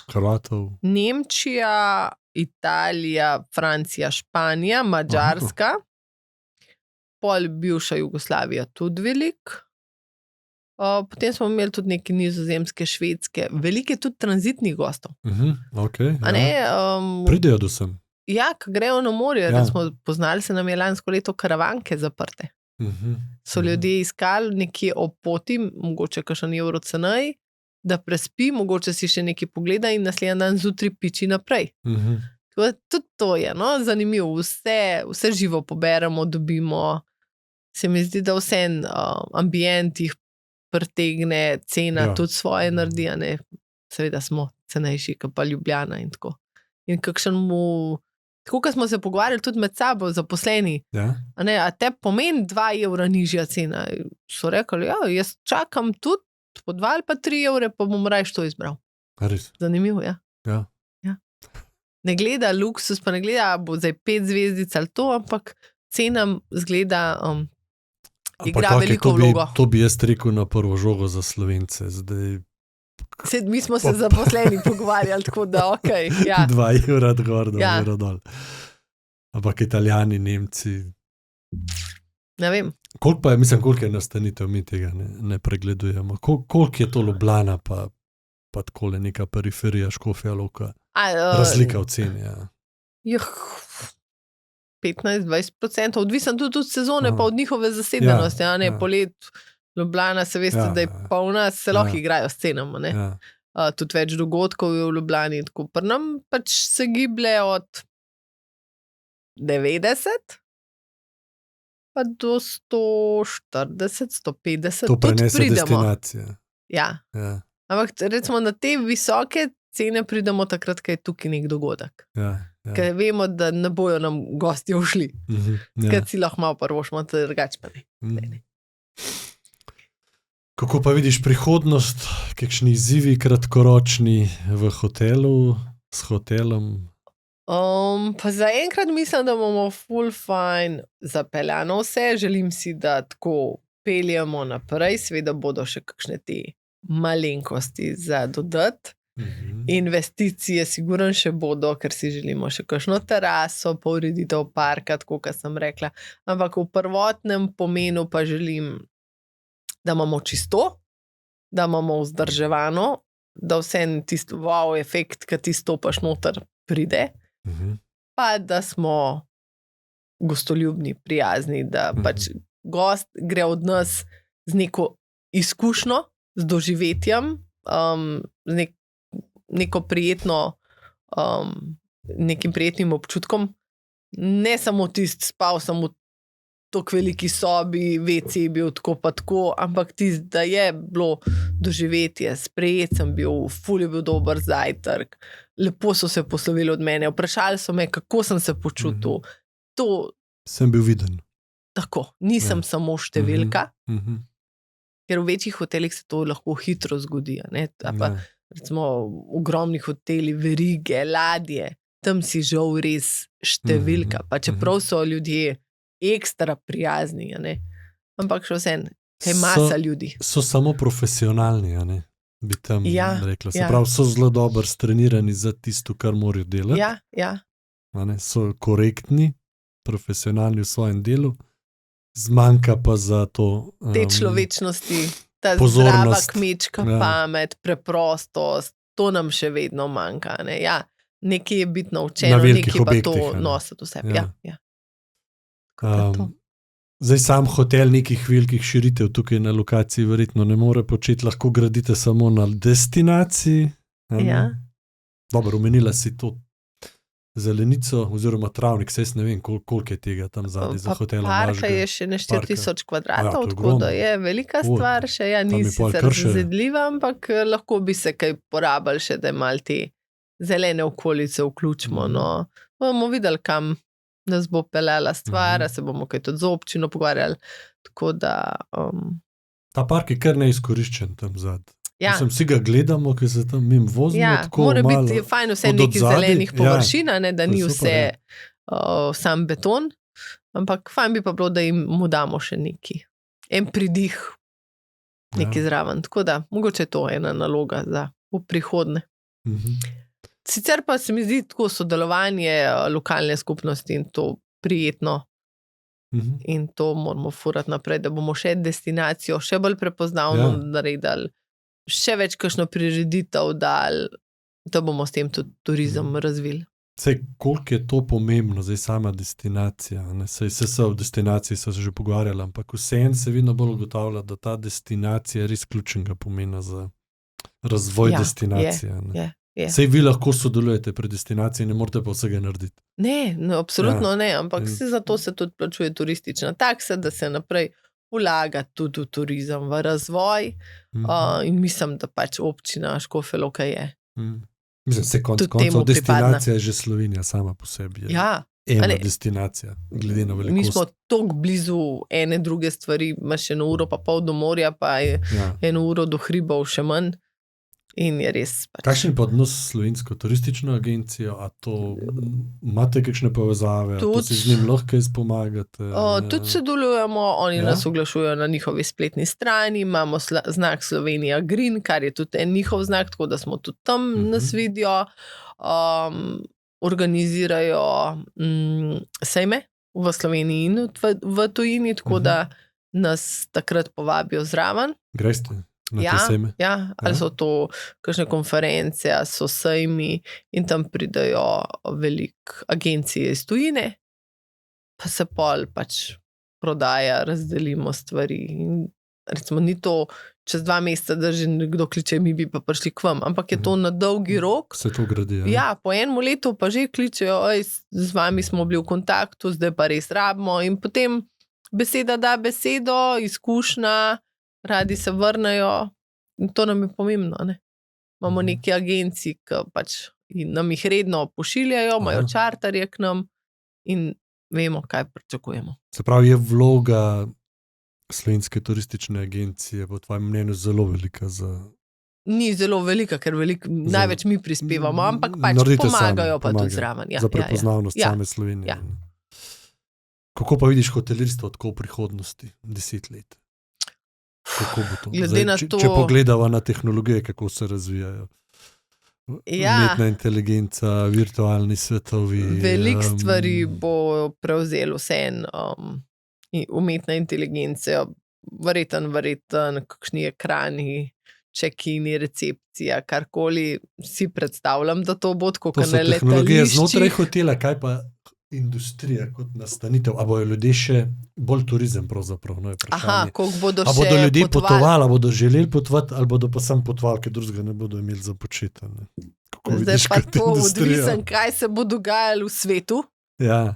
Hrvatov? Nemčija, Italija, Francija, Španija, Madžarska, pol bivša Jugoslavija tudi velik. Potem smo imeli tudi neke nizozemske, švedske, velike tudi tranzitnih gostov. Okay, A ne, Pridejo do sem. ja, ko grejo na morje, Ja. da smo poznali, se nam je lansko leto karavanke zaprte. So ljudje iskali nekje ob poti, mogoče kakšen evro cenej, da prespi, mogoče si še nekaj pogleda in naslednji dan zjutraj piči naprej. Tako da tudi to je zanimivo, vse živo poberemo, dobimo. Se mi zdi, da vse ambient jih pritegne, cena Ja. tudi svoje naredi, a ne. Seveda smo cenejši, kot pa Ljubljana in tako. In kakšnemu, tako kot smo se pogovarjali tudi med sabo, zaposleni, Ja? a te pomeni 2 evra nižja cena. So rekli, ja, jaz čakam tudi po 2 ali pa 3 evre, pa bom rajš to izbral. Res. Zanimivo, ja. Ja. Ne gleda luksus, pa ne gleda, bo zdaj 5 zvezdic ali to, ampak cena zgleda, igra okej, veliko to bi, vlogo. To bi jaz rekel na prvo žogo za Slovence. Zdaj, Mi smo se zaposleni pogovarjali, tako da ja. 2 evra gor, 2 Ja. evra dol. Ampak Italijani, Nemci. Ne vem. Koliko pa je, mislim, koliko je nastanitev, mi tega ne pregledujemo. Koliko je to Ljubljana, pa takole neka periferija, Škofja Loka. Razlika v ceni, ja. 15-20%, odvisen tudi od sezone, pa od njihove zasedenosti. Ja. Polet, Ljubljana, se veste, da je polna, se lahko igrajo s cenami. Ja. Tudi več dogodkov je v Ljubljani. Tako pri nam pač se giblje od 90 pa do 140, 150. To prenese destinacije. Ja. Ja. Ampak recimo na te visoke cene pridemo takrat, ko je tukaj nek dogodek. Ja. Ker vemo, da ne bojo nam gostje ušli. Ker si lahko malo prvošmo, drugače pa ne. Kako pa vidiš prihodnost, kakšni izzivi kratkoročni v hotelu, s hotelom? Pa zaenkrat mislim, da bomo full fine zapeljano vse. Želim si, da tako peljemo naprej, seveda bodo še kakšne te malenkosti za dodati. Investicije sigurno še bodo, ker si želimo še kakšno teraso, pa ureditev parka, tako kot sem rekla. Ampak v prvotnem pomenu pa želim, da imamo čisto, da imamo vzdrževano, da vse tisti wow efekt, ki ti stopaš noter, pride, pa da smo gostoljubni, prijazni, da pač gost gre od nas z neko izkušnjo, z doživetjem, z neko prijetno, nekim prijetnim občutkom. Ne samo tisti spal sem v tako veliki sobi, WC je bil tako pa tako, ampak tisti, da je bilo doživetje, sprejet sem bil, ful je bil dober zajtrk, lepo so se poslovili od mene, vprašali so me, kako sem se počutil. To sem bil viden. Tako, nisem samo številka, ker v večjih hotelih se to lahko hitro zgodi, ne? Pa recimo ogromni hoteli, verige, ladje, tam si žal res številka, pa čeprav so ljudje ekstra prijazni, ne? Ampak še vse, kaj masa ljudi. So samo profesionalni, ne? Bi tam rekla. Se pravi, so zelo dobro strenirani za tisto, kar morajo delati. Ja. So korektni, profesionalni v svojem delu, zmanjka pa za to te človečnosti, ta pozornost, zdrava kmečka pamet, preprostost, to nam še vedno manjka. Ne? Ja, nekaj je biti naučeno, nekaj pa to nositi v sebi. Ja. Zdaj sam hotel nekih velikih širitev tukaj na lokaciji verjetno ne more početi, lahko gradite samo na destinaciji. Ja. Dobro, omenila si to zelenico oziroma travnik, saj ne vem, koliko je tega tam zadaj za hotelom. Parka je še ne 4000 kvadratov, tako da je velika stvar še, ni sicer zazidljiva, ampak lahko bi se kaj porabili še, da malo te zelene okolice vključimo. Bomo videli, kam nas bo peljala stvar, se bomo kaj tudi z občino pogovarjali, tako da... Ta park je kar neizkoriščen tam zadaj. Mislim, vsi ga gledamo, ki se tam mim vozimo, tako malo. Mora biti fajn vse nekih zelenih površin, da ni vse sam beton, ampak fajn bi pa bilo, da jim mu damo še neki, en pridih, neki zraven. Tako da, mogoče je to ena naloga za v prihodnje. Sicer pa se mi zdi tako sodelovanje lokalne skupnosti in to prijetno. In to moramo furati naprej, da bomo še destinacijo še bolj prepoznavno naredili, še več kakšno prireditev dali, da bomo s tem tudi turizem razvili. Sej, koliko je to pomembno, zdaj sama destinacija, sej se v destinaciji so se že pogovarjali, ampak vseeno se vedno bolj ugotavlja, da ta destinacija res ključnega pomena za razvoj destinacije. Sej vi lahko sodelujete pri destinaciji, ne morate pa vsega narediti. Ne, absolutno ne, ampak zato se tudi plačuje turistična taksa, da se naprej vlaga tudi v turizem, v razvoj in mislim, da pač občina Škofja Loka je. Mislim, se koncev destinacija je že Slovenija sama po sebi. Ena destinacija, glede na velikost. Mi smo toliko blizu ene druge stvari, imaš 1 uro pa pol do morja, pa 1 uro do hribov še manj. In je res. Kakšen je pa odnos s slovensko turistično agencijo? A to imate kakšne povezave? A to si z njim lahko kaj pomagate? Tudi sodelujemo, oni Ja? nas oglašujejo na njihovi spletni strani, imamo znak Slovenija Green, kar je tudi en njihov znak, tako da smo tudi tam nas vidijo. Organizirajo sejme v Sloveniji in v tujini, tako da nas takrat povabijo zraven. Greste na Ja, te sejme? ja, ali so to kakšne konference, ali so sejmi in tam pridajo veliko agencije iz tujine, pa se pol pač prodaja, razdelimo stvari. In recimo ni to čez 2 meseca, da že nekdo kliče, mi bi pa prišli k vam, ampak je to na dolgi rok. Se to gradi, ja? Ja, po enem letu pa že kličejo, z vami smo bili v kontaktu, zdaj pa res rabimo in potem beseda da besedo, izkušnja, radi se vrnejo in to nam je pomembno, ne? Imamo neke agencije, ki pač nam jih redno pošiljajo, imajo čarterje k nam in vemo, kaj pričakujemo. Se pravi, je vloga slovenske turistične agencije po tvojem mnenju zelo velika za... Ni zelo velika, ker največ mi prispevamo, ampak pač Naredite pomagajo sami, pa tudi zraven. Ja, za prepoznavnost same Slovenije. Ja. Kako pa vidiš hotelirstvo tako v prihodnosti, 10 let? Kako bo to? Glede na to- Če pogledava na tehnologije, kako se razvijajo. Ja. Umetna inteligenca, virtualni svetovi. Veliko stvari bo prevzel vse umetna inteligencija, verjetno, kakšni ekrani, check-ini, recepcija, karkoli si predstavljam, da to bo tako, To kot so na tehnologije znotraj letališčih. hotela, kaj pa industrija kot nastanitev? A bojo ljudje še bolj turizem pravzaprav? No, je vprašanje. Aha, koliko bodo A še bodo ljudje potovali. potovali, a bodo želeli potovati, ali bodo pa sam potovali, ker drugega ne bodo imeli za početi. Kako Zdaj vidiš pa kot to industrija? odvisen, kaj se bo dogajalo v svetu. Ja.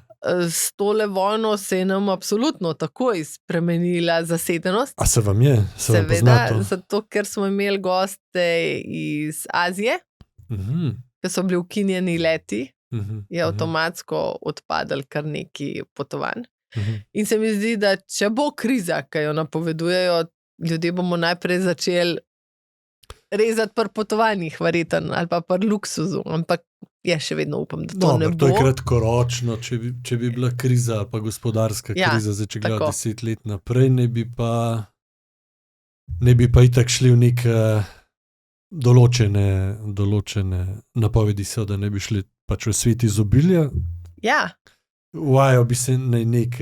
S tole vojno se je nam absolutno takoj spremenila zasedenost. A se vam je? Se vam pozna Seveda, to? zato ker smo imeli goste iz Azije, ki so bili ukinjeni leti, je avtomatsko odpadalo kar nekaj potovanj. In se mi zdi, da če bo kriza, ki jo napovedujejo, ljudje bomo najprej začeli rezati pri potovanjih, verjetno, ali pa pri luksuzu, ampak jaz še vedno upam, da to ne bo. To je kratkoročno, če bi bila kriza ali pa gospodarska kriza, zdaj če gledamo tako. 10 let naprej, ne bi pa itak šli v nek določene napovedi so, da ne bi šli pač v svet izobilja. Ja, Uvajal bi se nek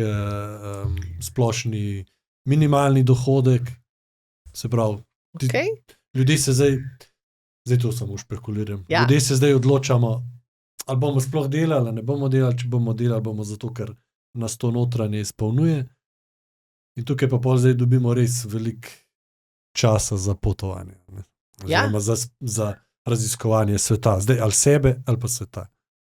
splošni minimalni dohodek, se pravi, okej. ljudje se zdaj to samo špekuliram, Ja. ljudje se zdaj odločamo, ali bomo sploh delali, ali ne bomo delali, če bomo delali, bomo zato, ker nas to notranje izpolnjuje. In tukaj pa pol zdaj dobimo res veliko časa za potovanje. Ne? Oziroma za raziskovanje sveta. Zdaj ali sebe, ali pa sveta.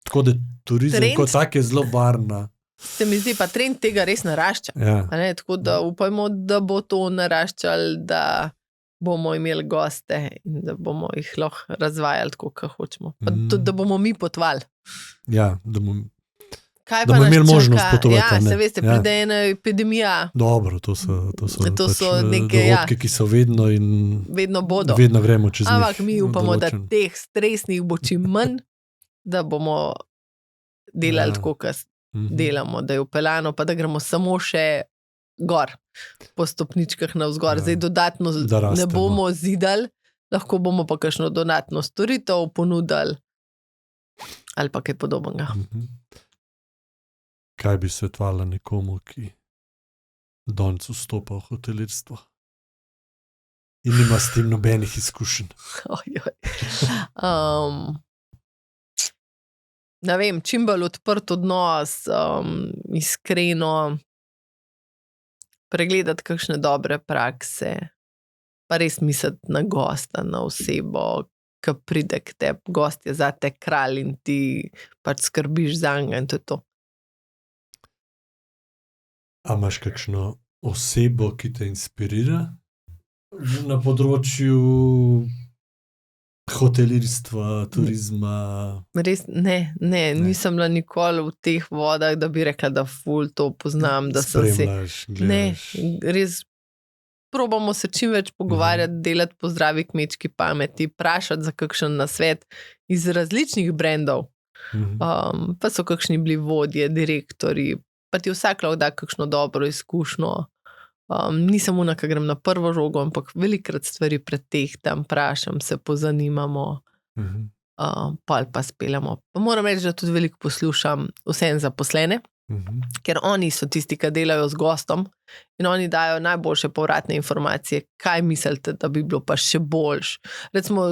Tako da turizem Trend- kot tak je zelo varna. Se mi zdi pa trend tega res narašča. Ja. A ne? Tako da upajmo, da bo to naraščalo, da bomo imeli goste in da bomo jih lahko razvajali tako, kot hočemo. Pa tudi, da bomo mi potovali. Ja, da bomo... Kaj Da pa bomo nas imeli čaka? možnost potovati, Ja, a ne? se veste, Ja. pride ena epidemija, Dobro, to so neke, dogodki, ki so vedno in vedno bodo. vedno gremo čez njih. Ampak mi upamo, da določen. teh stresnih bo čim manj, da bomo delali Ja. tako, kot Mhm. delamo, da je upeljano, pa da gremo samo še gor, po stopničkah navzgor. Ja. Zdaj dodatno Da ne rastemo. bomo zidali, lahko bomo pa kakšno dodatno storitev ponudili ali pa kaj podobnega. Mhm. Kaj bi svetovala nekomu, ki danes vstopa v hotelirstvo in nima s tem nobenih izkušenj? Ojoj. Ne vem, čim bolj odprt odnos, iskreno pregledati kakšne dobre prakse, pa res misliti na gosta, na osebo, ki pride k tebi, gost je za te kralj in ti pač skrbiš zanj in to je to. A imaš kakšno osebo, ki te inspirira na področju hotelirstva, turizma? Res ne, nisem bila nikoli v teh vodah, da bi rekla, da ful to poznam, da sem si. Spremljaš, Ne, gledaš. res probamo se čim več pogovarjati, delati po zdravi kmečki pameti, vprašati za kakšen nasvet iz različnih brendov. Pa so kakšni bili vodje, direktori, pa ti vsak lahko da kakšno dobro izkušnjo. Nisem ona, ki grem na prvo žogo, ampak velikrat stvari pretehtam, vprašam se, pozanimamo, pa speljamo. Pa moram reči, da tudi veliko poslušam vsem zaposlene, ker oni so tisti, ki delajo z gostom in oni dajo najboljše povratne informacije, kaj mislite, da bi bilo pa še boljš. Recimo,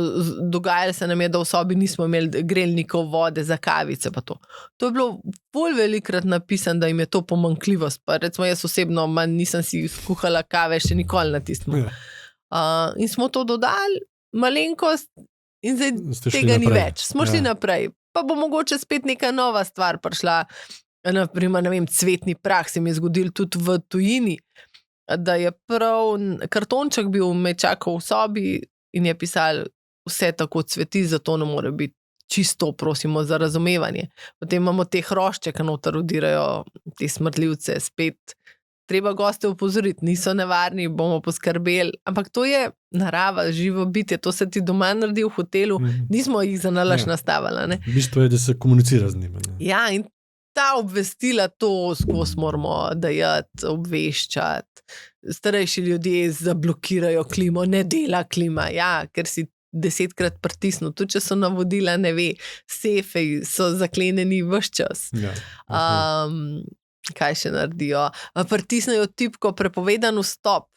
dogajalo se nam je, da v sobi nismo imeli grelnikov vode za kavice, pa to. To je bilo bolj velikrat napisano, da jim je to pomanjkljivost, pa recimo jaz osebno nisem si skuhala kave še nikoli na tistem. In smo to dodali, malenkost, in zdaj tega ni več. Smo šli naprej. Pa bo mogoče spet neka nova stvar prišla. Naprimer, ne vem, cvetni prah se mi je zgodil tudi v tujini, da je prav kartonček bil me čakal v sobi in je pisal, vse tako cveti, zato ne more biti čisto, prosimo za razumevanje. Potem imamo te hrošče, ki noter odirajo te smrtljivce, spet treba goste opozoriti, niso nevarni, bomo poskrbeli, ampak to je narava, živo bitje, to se ti doma naredi v hotelu, nismo jih za nalaž nastavili. V bistvu je, da se komunicira z njimi. Ja, in ta obvestila, to skozi moramo dajati, obveščati. Starejši ljudje zablokirajo klimo, ne dela klima, ker si 10-krat pritisnil, tudi če so navodila, ne ve, sefe so zaklenjeni ves čas. Kaj še naredijo? Pritisnejo tipko prepovedan vstop.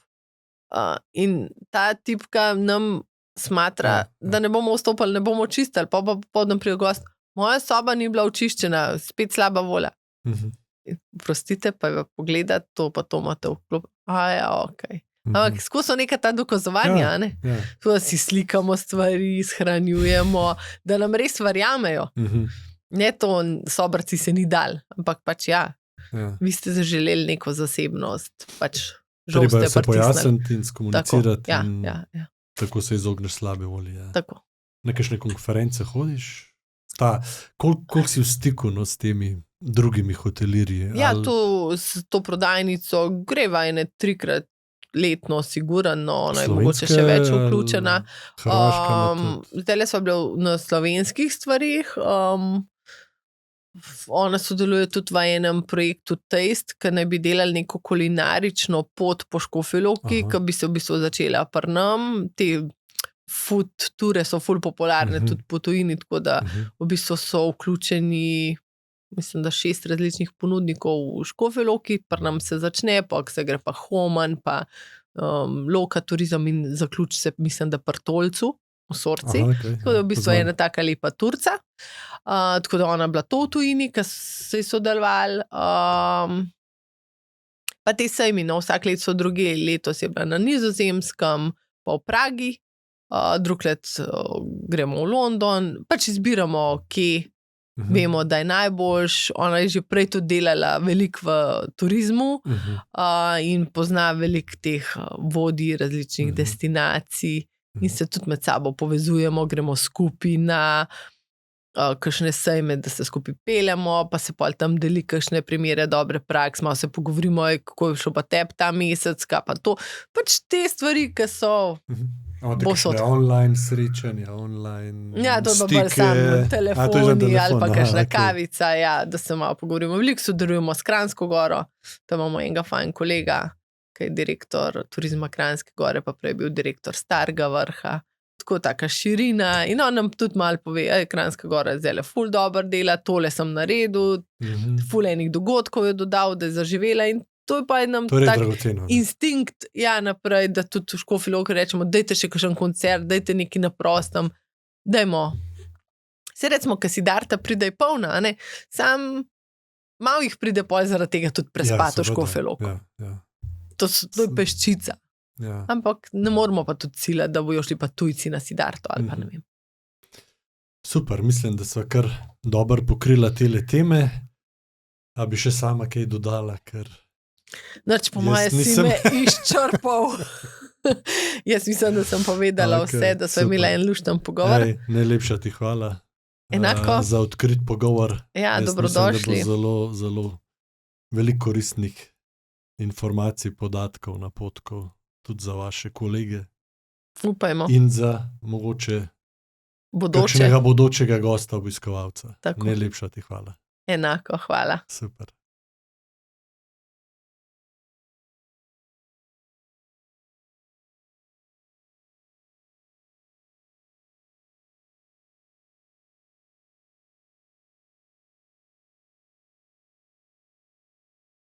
In ta tipka nam smatra, da ne bomo vstopali, ne bomo čistili, pa popoldan prije gost. Moja soba ni bila očiščena, spet slaba volja. Prostite, pa je pogledati, to pa to imate v klub. Okay. Ampak skozi so neka ta dokazovanja, ne? To, da si slikamo stvari, shranjujemo, da nam res verjamejo. Ne to, sobrci se ni dal, ampak pač vi ste zaželeli neko zasebnost, pač žal ste pritisnili. Treba se pojasniti in skomunicirati tako se izogneš slabe volje. Tako. Na kakšne konference hodiš? Koliko si v stiku s temi drugimi hotelirji? To prodajnico greva 3-krat letno, sigurno, ona je mogoče še več vključena. Zdaj smo bili na slovenskih stvarih. Ona sodeluje tudi v enem projektu Taste, ki naj bi delali neko kulinarično pot po Škofji Loki, ki bi se v bistvu začela pri nam. Te food ture so ful popularne tudi po tujini, tako da v bistvu so vključeni, mislim, da 6 različnih ponudnikov v Škofji Loki, pri nam se začne, pa se gre pa Homan, pa Loka turizem in zaključi se, mislim, da pri Tolcu v Sorci. Tako da v bistvu je ena taka lepa turca. Tako da ona bila to v tujini, ki se je sodeloval. Pa te sejmi, vsak let so druge, letos je bila na Nizozemskem, pa v Pragi. Drug let gremo v London, pač izbiramo, kje vemo, da je najboljš. Ona je že prej tudi delala veliko v turizmu in pozna veliko teh vodij različnih destinacij in se tudi med sabo povezujemo, gremo skupaj na kakšne sejme, da se skupaj peljemo, pa se pol tam deli kakšne primere dobre prakse, malo se pogovorimo, kako je šlo pa tebi ta mesec, kaj pa to. Pač te stvari, ki so online srečanja, online to je pa bolj samo telefoni ali pa kakšna kavica, da se malo pogovorimo. Veliko sodelujemo s Kranjsko goro, tam imamo enega fajn kolega, ki je direktor turizma Kranjske gore, pa prej bil direktor Starega vrha. Tako taka širina in on nam tudi malo pove, Kranjska gora je zdaj ful dobro dela, tole sem naredil, ful enih dogodkov je dodal, da je zaživela in to je pa nam tak instinkt naprej, da tudi v Škofji Loki rečemo, dajte še kakšen koncert, dajte nekaj na prostem, dajmo. Se recimo, ko si Darta pride polna, sam malo jih pride pol zaradi tega tudi prespati v Škofji Loki. To je peščica. Ampak ne moramo pa tudi ciljati, da bojo šli pa tujci na Sidarto ali pa ne vem. Super, mislim, da sva kar dobro pokrila tele teme. A bi še sama kaj dodala, ker Noč po moje si me izčrpal. Jaz mislim, da sem povedala vse, da smo imeli en lušten pogovor. Najlepša ti hvala. Enako. Za odkrit pogovor. Dobrodošli. Mislim, da bo zelo, zelo veliko koristnih informacij, podatkov, napotkov. tudi za vaše kolege Upajmo. in za mogoče Bodoče. kakšnega bodočega gosta, obiskovalca. Tako. Najlepša ti hvala. Enako, hvala. Super.